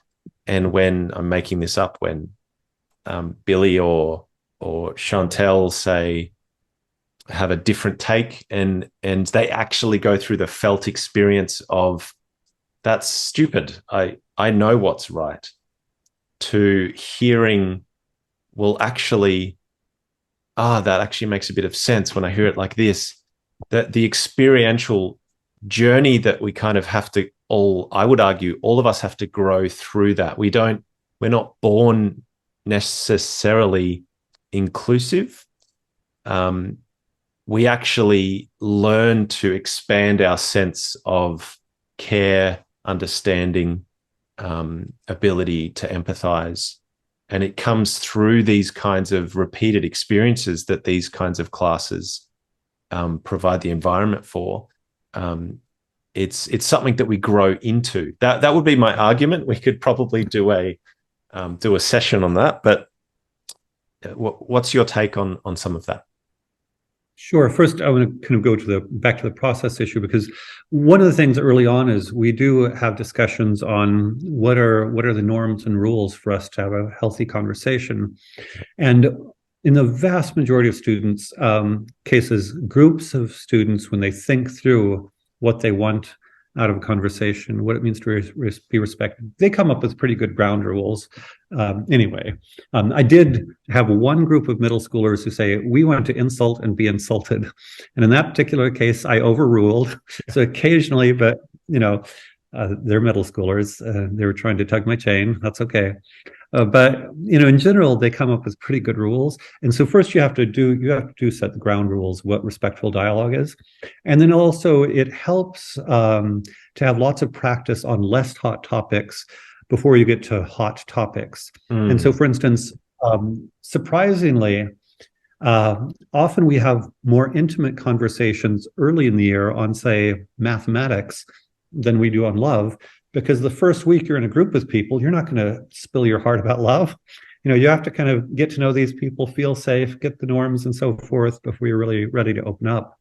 and when I'm making this up, when Billy or Chantel say have a different take, and they actually go through the felt experience of that's stupid, I know what's right, to hearing, well, actually, that actually makes a bit of sense when I hear it like this. That the experiential journey that we kind of have to I would argue, all of us have to grow through that. We're not born necessarily inclusive. We actually learn to expand our sense of care, understanding, ability to empathize. And it comes through these kinds of repeated experiences that these kinds of classes provide the environment for. It's something that we grow into. That would be my argument. We could probably do a session on that. But what's your take on some of that? Sure. First, I want to kind of go back to the process issue, because one of the things early on is we do have discussions on what are the norms and rules for us to have a healthy conversation. And in the vast majority of students' cases, groups of students, when they think through what they want out of a conversation, what it means to be respected, they come up with pretty good ground rules. Anyway, I did have one group of middle schoolers who say, we want to insult and be insulted. And in that particular case, I overruled. So occasionally, but they're middle schoolers. They were trying to tug my chain. That's okay. But in general, they come up with pretty good rules. And so first you have to set the ground rules, what respectful dialogue is. And then also it helps to have lots of practice on less hot topics before you get to hot topics. And so, for instance, surprisingly, often we have more intimate conversations early in the year on, say, mathematics than we do on love. Because the first week you're in a group with people, you're not going to spill your heart about love. You have to kind of get to know these people, feel safe, get the norms and so forth before you're really ready to open up.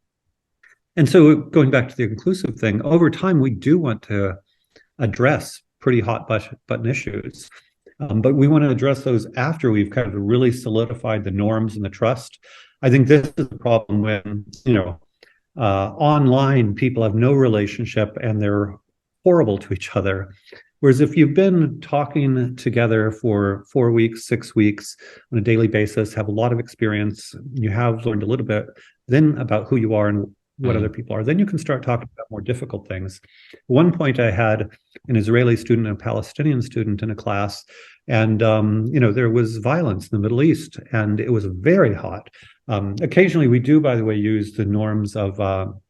And so going back to the inclusive thing, over time, we do want to address pretty hot button issues. But we want to address those after we've kind of really solidified the norms and the trust. I think this is the problem when, online people have no relationship and they're horrible to each other. Whereas if you've been talking together for 4 weeks, 6 weeks on a daily basis, have a lot of experience, you have learned a little bit then about who you are and what other people are, then you can start talking about more difficult things. At one point I had an Israeli student and a Palestinian student in a class, and there was violence in the Middle East, and it was very hot. Occasionally we do, by the way, use the norms of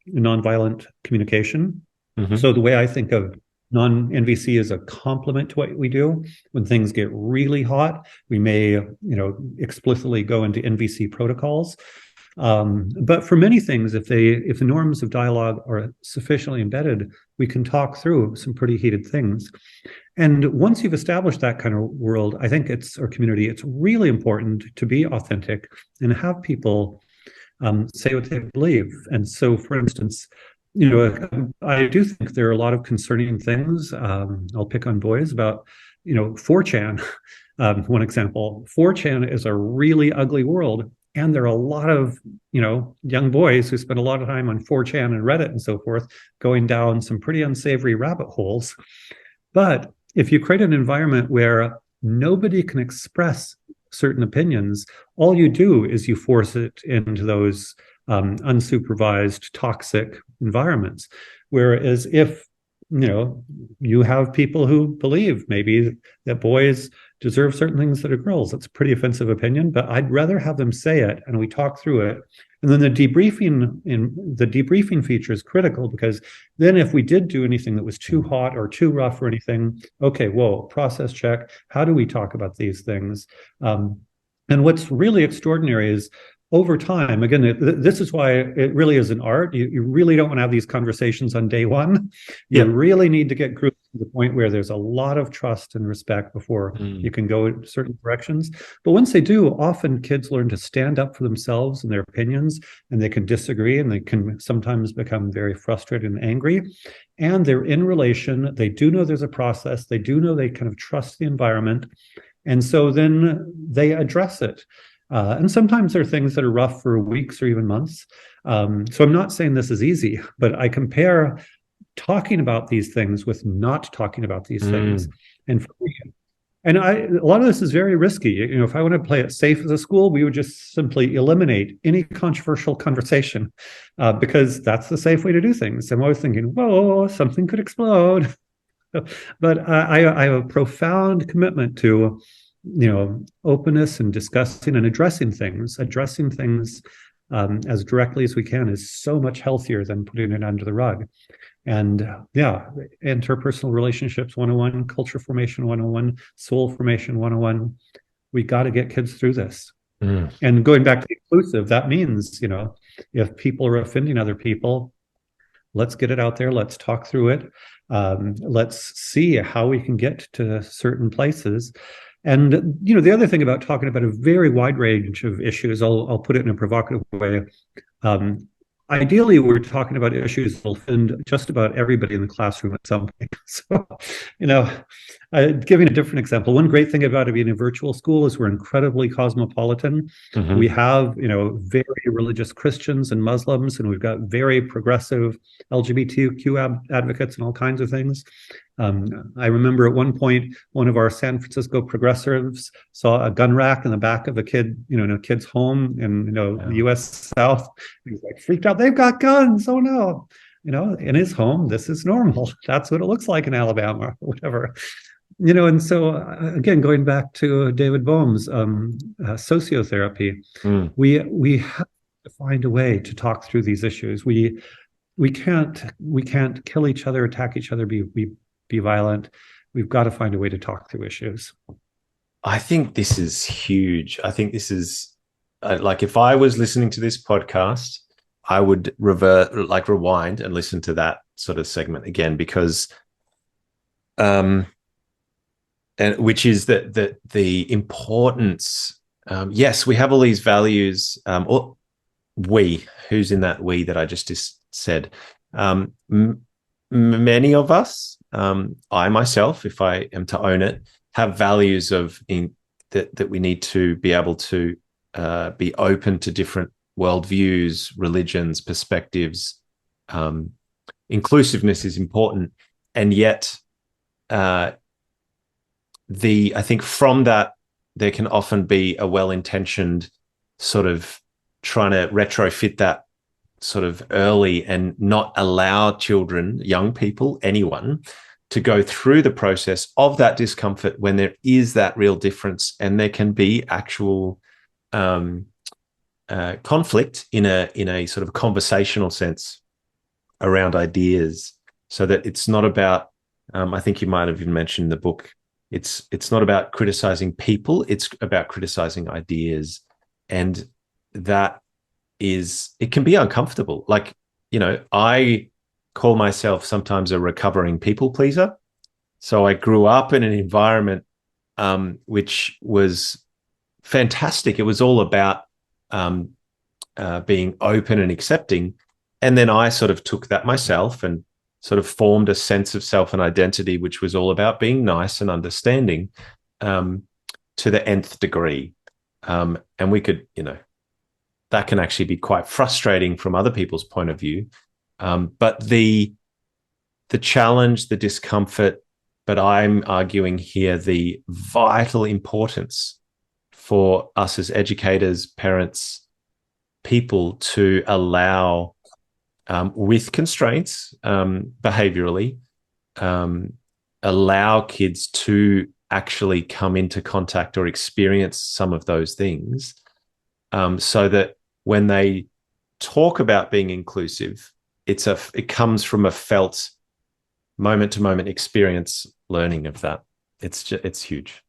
nonviolent communication. Mm-hmm. So the way I think of non-NVC is a complement to what we do. When things get really hot, we may, explicitly go into NVC protocols. But for many things, if the norms of dialogue are sufficiently embedded, we can talk through some pretty heated things. And once you've established that kind of world, I think or community, it's really important to be authentic and have people say what they believe. And so, for instance, I do think there are a lot of concerning things. I'll pick on boys about, 4chan. One example, 4chan is a really ugly world. And there are a lot of, young boys who spend a lot of time on 4chan and Reddit and so forth, going down some pretty unsavory rabbit holes. But if you create an environment where nobody can express certain opinions, all you do is you force it into those unsupervised, toxic environments. Whereas if you have people who believe maybe that boys deserve certain things that are girls, that's a pretty offensive opinion, but I'd rather have them say it and we talk through it. And then the debriefing feature is critical, because then if we did do anything that was too hot or too rough or anything, okay, whoa, process check. How do we talk about these things? And what's really extraordinary is, over time, again, this is why it really is an art. You really don't want to have these conversations on day one. You really need to get groups to the point where there's a lot of trust and respect before you can go in certain directions. But once they do, often kids learn to stand up for themselves and their opinions, and they can disagree, and they can sometimes become very frustrated and angry. And they're in relation. They do know there's a process. They do know they kind of trust the environment. And so then they address it. And sometimes there are things that are rough for weeks or even months. So I'm not saying this is easy, but I compare talking about these things with not talking about these things. And a lot of this is very risky. If I want to play it safe as a school, we would just simply eliminate any controversial conversation, because that's the safe way to do things. I'm always thinking, whoa, something could explode. But I have a profound commitment to openness and discussing and addressing things as directly as we can is so much healthier than putting it under the rug. And interpersonal relationships 101, culture formation 101, soul formation 101. We got to get kids through this. And going back to inclusive, that means, if people are offending other people, let's get it out there. Let's talk through it. Let's see how we can get to certain places. And, the other thing about talking about a very wide range of issues, I'll put it in a provocative way. Ideally, we're talking about issues that will offend just about everybody in the classroom at some point. So, giving a different example, one great thing about it being a virtual school is we're incredibly cosmopolitan. We have, very religious Christians and Muslims, and we've got very progressive LGBTQ advocates and all kinds of things. I remember at one point, one of our San Francisco progressives saw a gun rack in the back of a kid's home in the U.S. South. He was like freaked out. They've got guns. Oh no! In his home, this is normal. That's what it looks like in Alabama or whatever. And so again, going back to David Bohm's sociotherapy, we have to find a way to talk through these issues. We can't kill each other, attack each other, be violent. We've got to find a way to talk through issues. I think this is huge. I think this is like, if I was listening to this podcast, I would rewind and listen to that sort of segment again, because and which is that the importance. Yes, we have all these values, or who's in that we that I just said. Many of us, I myself, if I am to own it, have values that we need to be able to be open to different worldviews, religions, perspectives. Inclusiveness is important, and yet, I think from that there can often be a well-intentioned sort of trying to retrofit that sort of early and not allow children, young people, anyone to go through the process of that discomfort when there is that real difference, and there can be actual conflict in a sort of conversational sense around ideas, so that it's not about I think you might have even mentioned in the book, it's not about criticizing people, it's about criticizing ideas. And that it can be uncomfortable. Like, I call myself sometimes a recovering people pleaser. So I grew up in an environment which was fantastic. It was all about being open and accepting. And then I sort of took that myself and sort of formed a sense of self and identity, which was all about being nice and understanding to the nth degree. And we could, that can actually be quite frustrating from other people's point of view. But the challenge, the discomfort, but I'm arguing here the vital importance for us as educators, parents, people to allow, with constraints, behaviorally, allow kids to actually come into contact or experience some of those things, so that when they talk about being inclusive, it comes from a felt moment-to-moment experience learning of that. It's huge.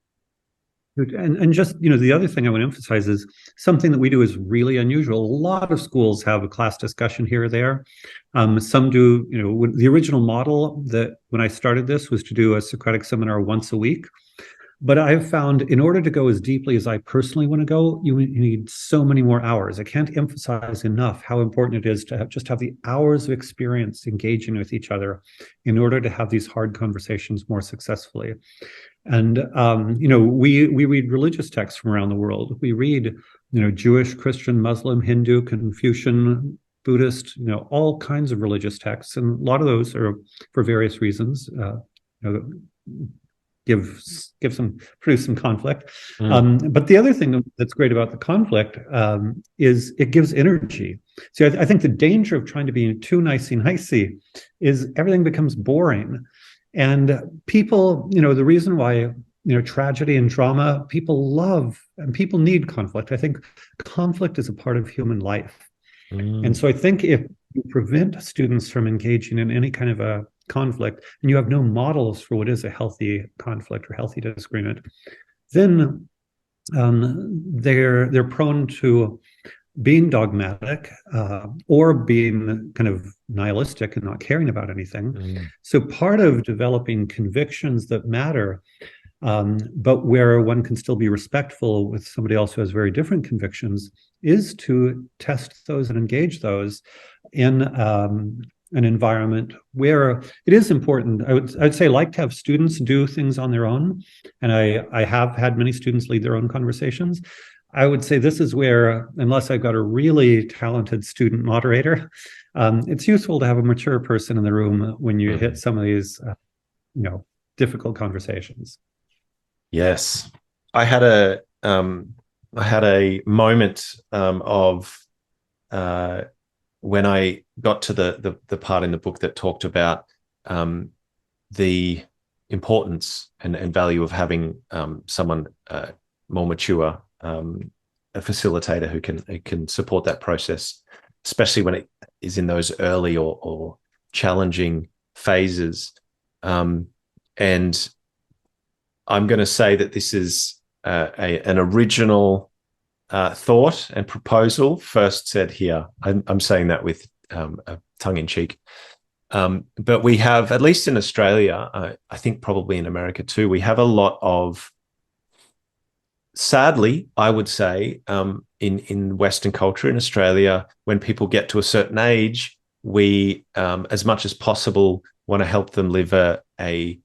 And just, the other thing I want to emphasize is something that we do is really unusual. A lot of schools have a class discussion here or there. Some do, the original model that when I started this was to do a Socratic seminar once a week. But I've found in order to go as deeply as I personally want to go, you need so many more hours. I can't emphasize enough how important it is to have the hours of experience engaging with each other in order to have these hard conversations more successfully. And, we read religious texts from around the world. We read, Jewish, Christian, Muslim, Hindu, Confucian, Buddhist, all kinds of religious texts. And a lot of those are for various reasons, produce some conflict. But the other thing that's great about the conflict is it gives energy. See, I think the danger of trying to be too nicey is everything becomes boring. And people, the reason why, tragedy and drama, people love and people need conflict. I think conflict is a part of human life. And so I think if you prevent students from engaging in any kind of a conflict and you have no models for what is a healthy conflict or healthy disagreement, then they're prone to being dogmatic or being kind of nihilistic and not caring about anything. So part of developing convictions that matter, but where one can still be respectful with somebody else who has very different convictions, is to test those and engage those in an environment where it is important. I'd say I like to have students do things on their own, and I have had many students lead their own conversations. I would say this is where, unless I've got a really talented student moderator, it's useful to have a mature person in the room when you hit some of these, difficult conversations. Yes, I had a moment of when I got to the part in the book that talked about the importance and value of having someone more mature, a facilitator who can support that process, especially when it is in those early or challenging phases. And I'm going to say that this is an original thought and proposal first said here. I'm saying that with a tongue in cheek. But we have, at least in Australia, I think probably in America too, we have a lot of, sadly, I would say, in Western culture in Australia, when people get to a certain age, we, as much as possible, want to help them live a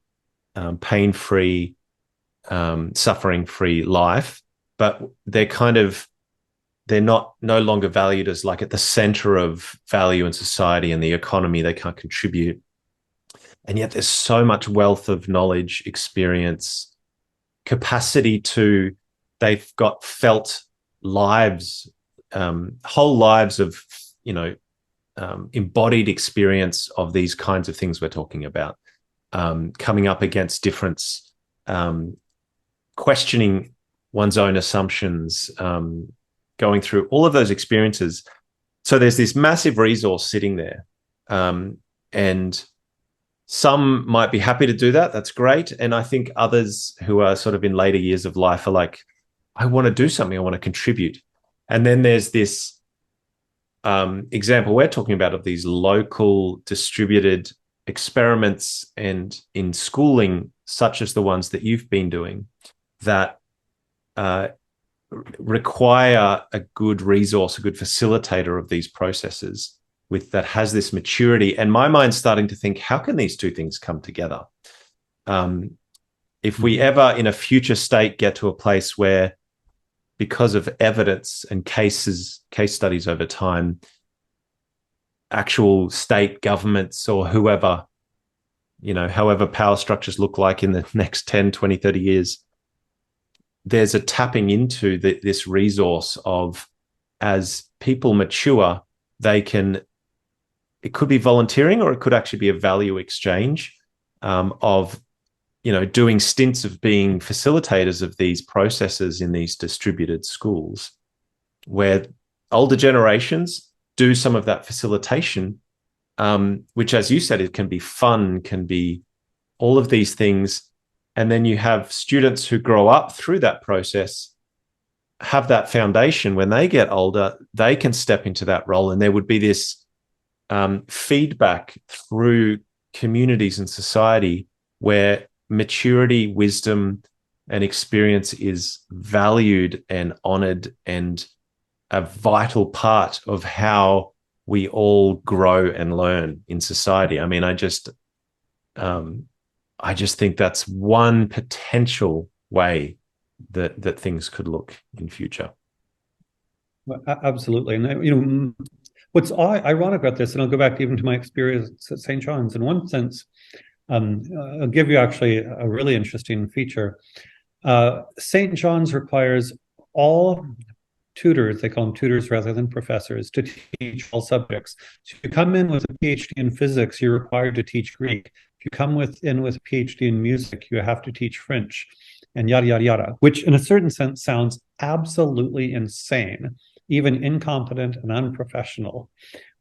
pain-free, suffering-free life. But they're no longer valued as like at the center of value in society and the economy. They can't contribute. And yet there's so much wealth of knowledge, experience, capacity to, they've got felt lives, whole lives of, embodied experience of these kinds of things we're talking about, coming up against difference, questioning one's own assumptions, going through all of those experiences. So there's this massive resource sitting there. And some might be happy to do that. That's great. And I think others who are sort of in later years of life are like, I want to do something. I want to contribute. And then there's this example we're talking about of these local distributed experiments and in schooling, such as the ones that you've been doing, that require a good resource, a good facilitator of these processes that has this maturity. And my mind's starting to think, how can these two things come together? If we ever in a future state get to a place where, because of evidence and case studies over time, actual state governments or whoever, however power structures look like in the next 10, 20, 30 years, there's a tapping into this resource of, as people mature, it could be volunteering, or it could actually be a value exchange of, doing stints of being facilitators of these processes in these distributed schools, where older generations do some of that facilitation, which, as you said, it can be fun, can be all of these things. And then you have students who grow up through that process, have that foundation. When they get older, they can step into that role, and there would be this feedback through communities and society where maturity, wisdom, and experience is valued and honored, and a vital part of how we all grow and learn in society. I mean, I just think that's one potential way that things could look in future. Well, absolutely. And what's ironic about this, and I'll go back even to my experience at St. John's, in one sense, I'll give you actually a really interesting feature. St. John's requires all tutors, they call them tutors rather than professors, to teach all subjects. So if you come in with a PhD in physics, you're required to teach Greek. If you come in with a PhD in music, you have to teach French, and yada, yada, yada, which in a certain sense sounds absolutely insane, even incompetent and unprofessional.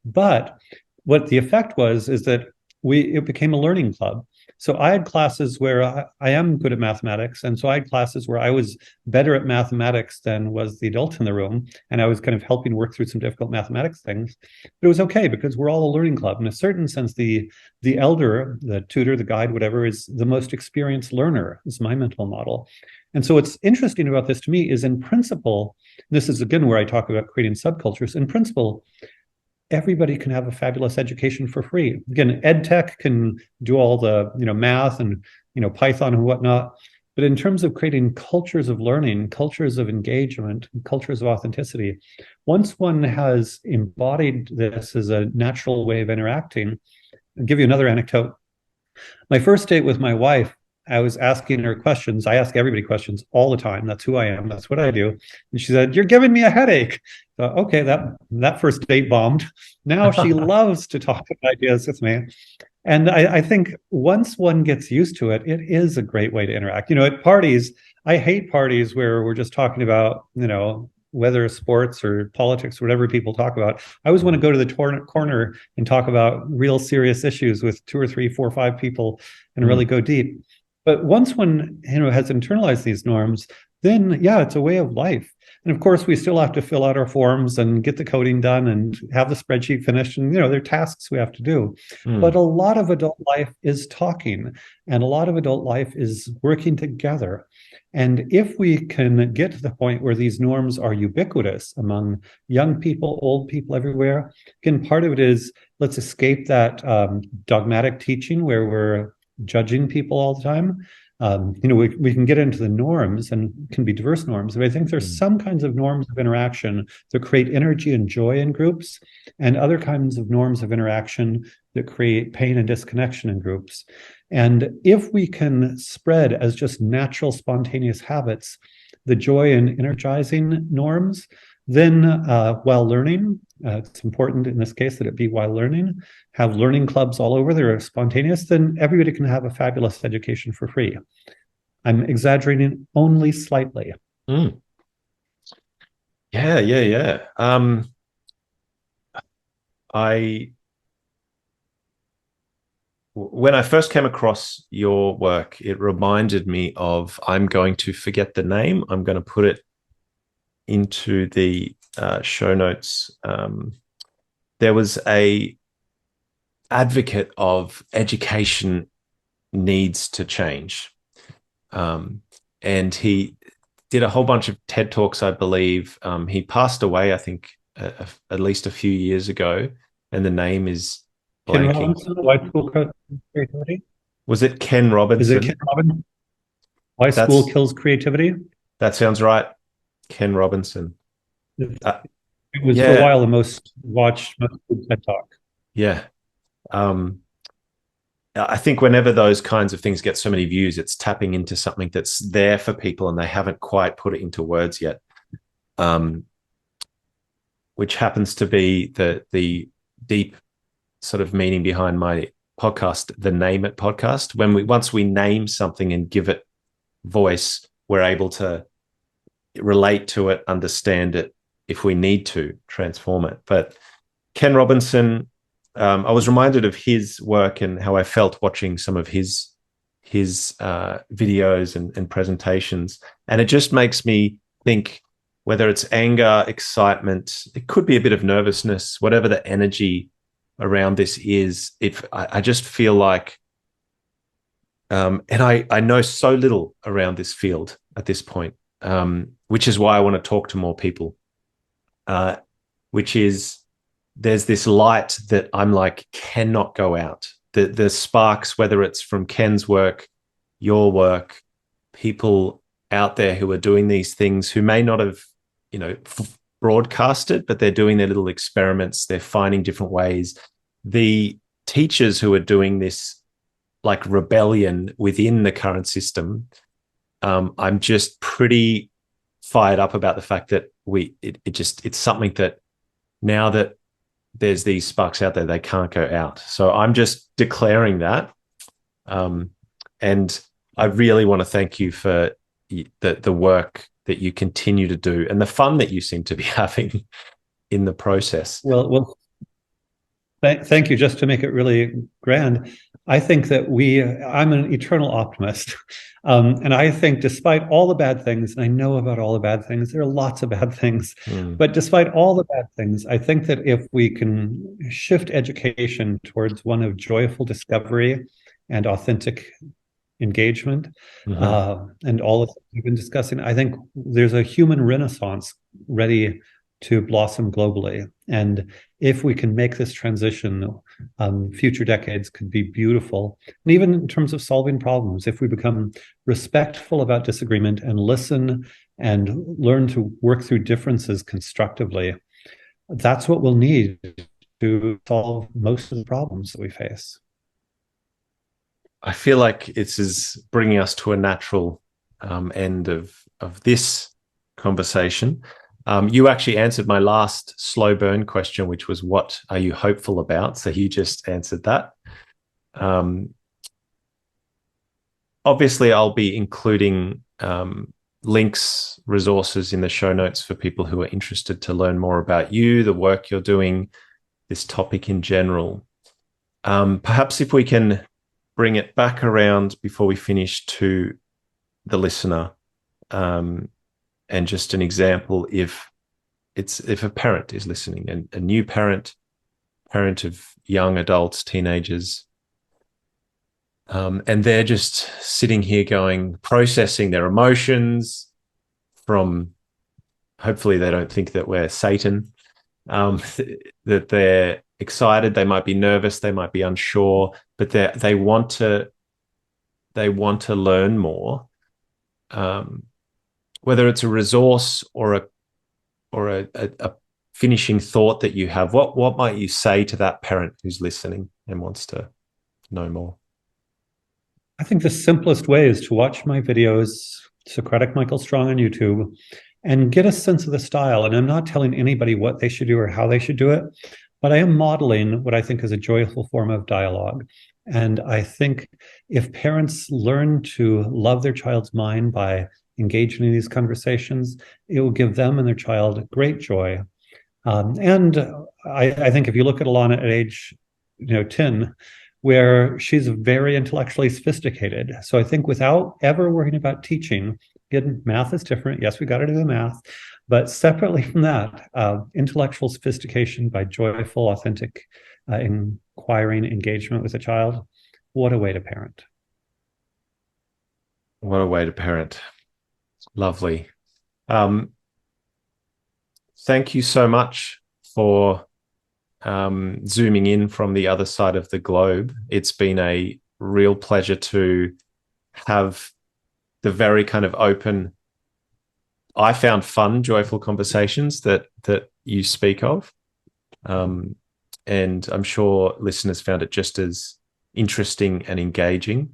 But what the effect was is that it became a learning club. So I had classes where I am good at mathematics. And so I had classes where I was better at mathematics than was the adult in the room. And I was kind of helping work through some difficult mathematics things. But it was okay, because we're all a learning club. In a certain sense, the elder, the tutor, the guide, whatever, is the most experienced learner, is my mental model. And so what's interesting about this to me is, in principle, this is again where I talk about creating subcultures. In principle, everybody can have a fabulous education for free. Again, ed tech can do all the math and Python and whatnot. But in terms of creating cultures of learning, cultures of engagement, cultures of authenticity, once one has embodied this as a natural way of interacting, I'll give you another anecdote. My first date with my wife, I was asking her questions. I ask everybody questions all the time. That's who I am. That's what I do. And she said, "You're giving me a headache." So, okay, that first date bombed. Now she loves to talk about ideas with me. And I think once one gets used to it, it is a great way to interact. At parties, I hate parties where we're just talking about, whether sports or politics, whatever people talk about. I always want to go to the corner and talk about real serious issues with 2 or 3, 4, or 5 people and really go deep. But once one has internalized these norms, then yeah, it's a way of life. And of course, we still have to fill out our forms and get the coding done and have the spreadsheet finished. And there are tasks we have to do. But a lot of adult life is talking, and a lot of adult life is working together. And if we can get to the point where these norms are ubiquitous among young people, old people everywhere, again, part of it is, let's escape that dogmatic teaching where we're judging people all the time. We can get into the norms, and can be diverse norms, but I think there's some kinds of norms of interaction that create energy and joy in groups, and other kinds of norms of interaction that create pain and disconnection in groups. And if we can spread as just natural, spontaneous habits the joy in energizing norms, then while learning, it's important in this case that it be while learning, have learning clubs all over that are spontaneous, then everybody can have a fabulous education for free. I'm exaggerating only slightly. Yeah. When I first came across your work, it reminded me of, I'm going to forget the name. I'm going to put it into the show notes. There was a advocate of education needs to change. And he did a whole bunch of TED Talks, I believe. He passed away, I think, at least a few years ago, and the name is Ken blanking. Robinson, Why School Kills Creativity? Was it Ken Robinson? Is it Ken Robinson? Why School Kills Creativity? That sounds right. Ken Robinson. It was for a while the most watched TED Talk. Yeah. I think whenever those kinds of things get so many views, it's tapping into something that's there for people and they haven't quite put it into words yet, which happens to be the deep sort of meaning behind my podcast, the Name It podcast. Once we name something and give it voice, we're able to relate to it, understand it, if we need to transform it. But Ken Robinson, I was reminded of his work and how I felt watching some of his videos and presentations. And it just makes me think, whether it's anger, excitement, it could be a bit of nervousness, whatever the energy around this is, I just feel like, and I know so little around this field at this point, which is why I want to talk to more people, which is, there's this light that I'm like, cannot go out. The sparks, whether it's from Ken's work, your work, people out there who are doing these things who may not have, broadcasted, but they're doing their little experiments. They're finding different ways. The teachers who are doing this, like, rebellion within the current system, I'm just pretty fired up about the fact that it's something that now that there's these sparks out there, they can't go out. So I'm just declaring that. And I really want to thank you for the work that you continue to do and the fun that you seem to be having in the process. Well, thank you. Just to make it really grand, I think that I'm an eternal optimist. And I think despite all the bad things, and I know about all the bad things, there are lots of bad things, but despite all the bad things, I think that if we can shift education towards one of joyful discovery and authentic engagement, and all of what we've been discussing, I think there's a human renaissance ready to blossom globally. And if we can make this transition, future decades could be beautiful. And even in terms of solving problems, if we become respectful about disagreement and listen and learn to work through differences constructively, that's what we'll need to solve most of the problems that we face. I feel like this is bringing us to a natural end of this conversation. You actually answered my last slow burn question, which was, what are you hopeful about? So you just answered that. Obviously, I'll be including links, resources in the show notes for people who are interested to learn more about you, the work you're doing, this topic in general. Perhaps if we can bring it back around before we finish to the listener, and just an example, if a parent is listening, and a new parent of young adults, teenagers, and they're just sitting here processing their emotions from, hopefully they don't think that we're Satan, that they're excited, they might be nervous, they might be unsure, but they want to learn more. Whether it's a resource or a finishing thought that you have, what might you say to that parent who's listening and wants to know more? I think the simplest way is to watch my videos, Socratic Michael Strong on YouTube, and get a sense of the style. And I'm not telling anybody what they should do or how they should do it, but I am modeling what I think is a joyful form of dialogue. And I think if parents learn to love their child's mind by engaging in these conversations, it will give them and their child great joy. And I think if you look at Alana at age 10, where she's very intellectually sophisticated. So I think without ever worrying about teaching, again, math is different. Yes, we got to do the math. But separately from that, intellectual sophistication by joyful, authentic acquiring engagement with a child. What a way to parent. What a way to parent. Lovely. Thank you so much for zooming in from the other side of the globe. It's been a real pleasure to have the very kind of open, I found fun, joyful conversations that you speak of. And I'm sure listeners found it just as interesting and engaging.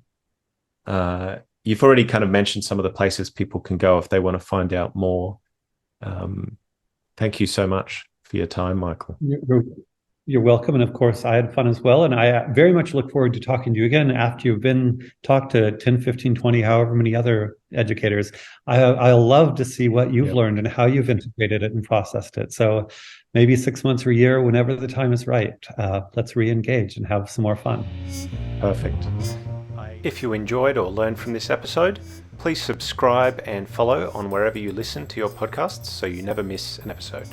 You've already kind of mentioned some of the places people can go if they want to find out more. Thank you so much for your time, Michael. You're welcome. And of course, I had fun as well. And I very much look forward to talking to you again after you've talked to 10, 15, 20, however many other educators. I'll love to see what you've learned and how you've integrated it and processed it. So maybe 6 months or a year, whenever the time is right, let's re-engage and have some more fun. Perfect. If you enjoyed or learned from this episode, please subscribe and follow on wherever you listen to your podcasts so you never miss an episode.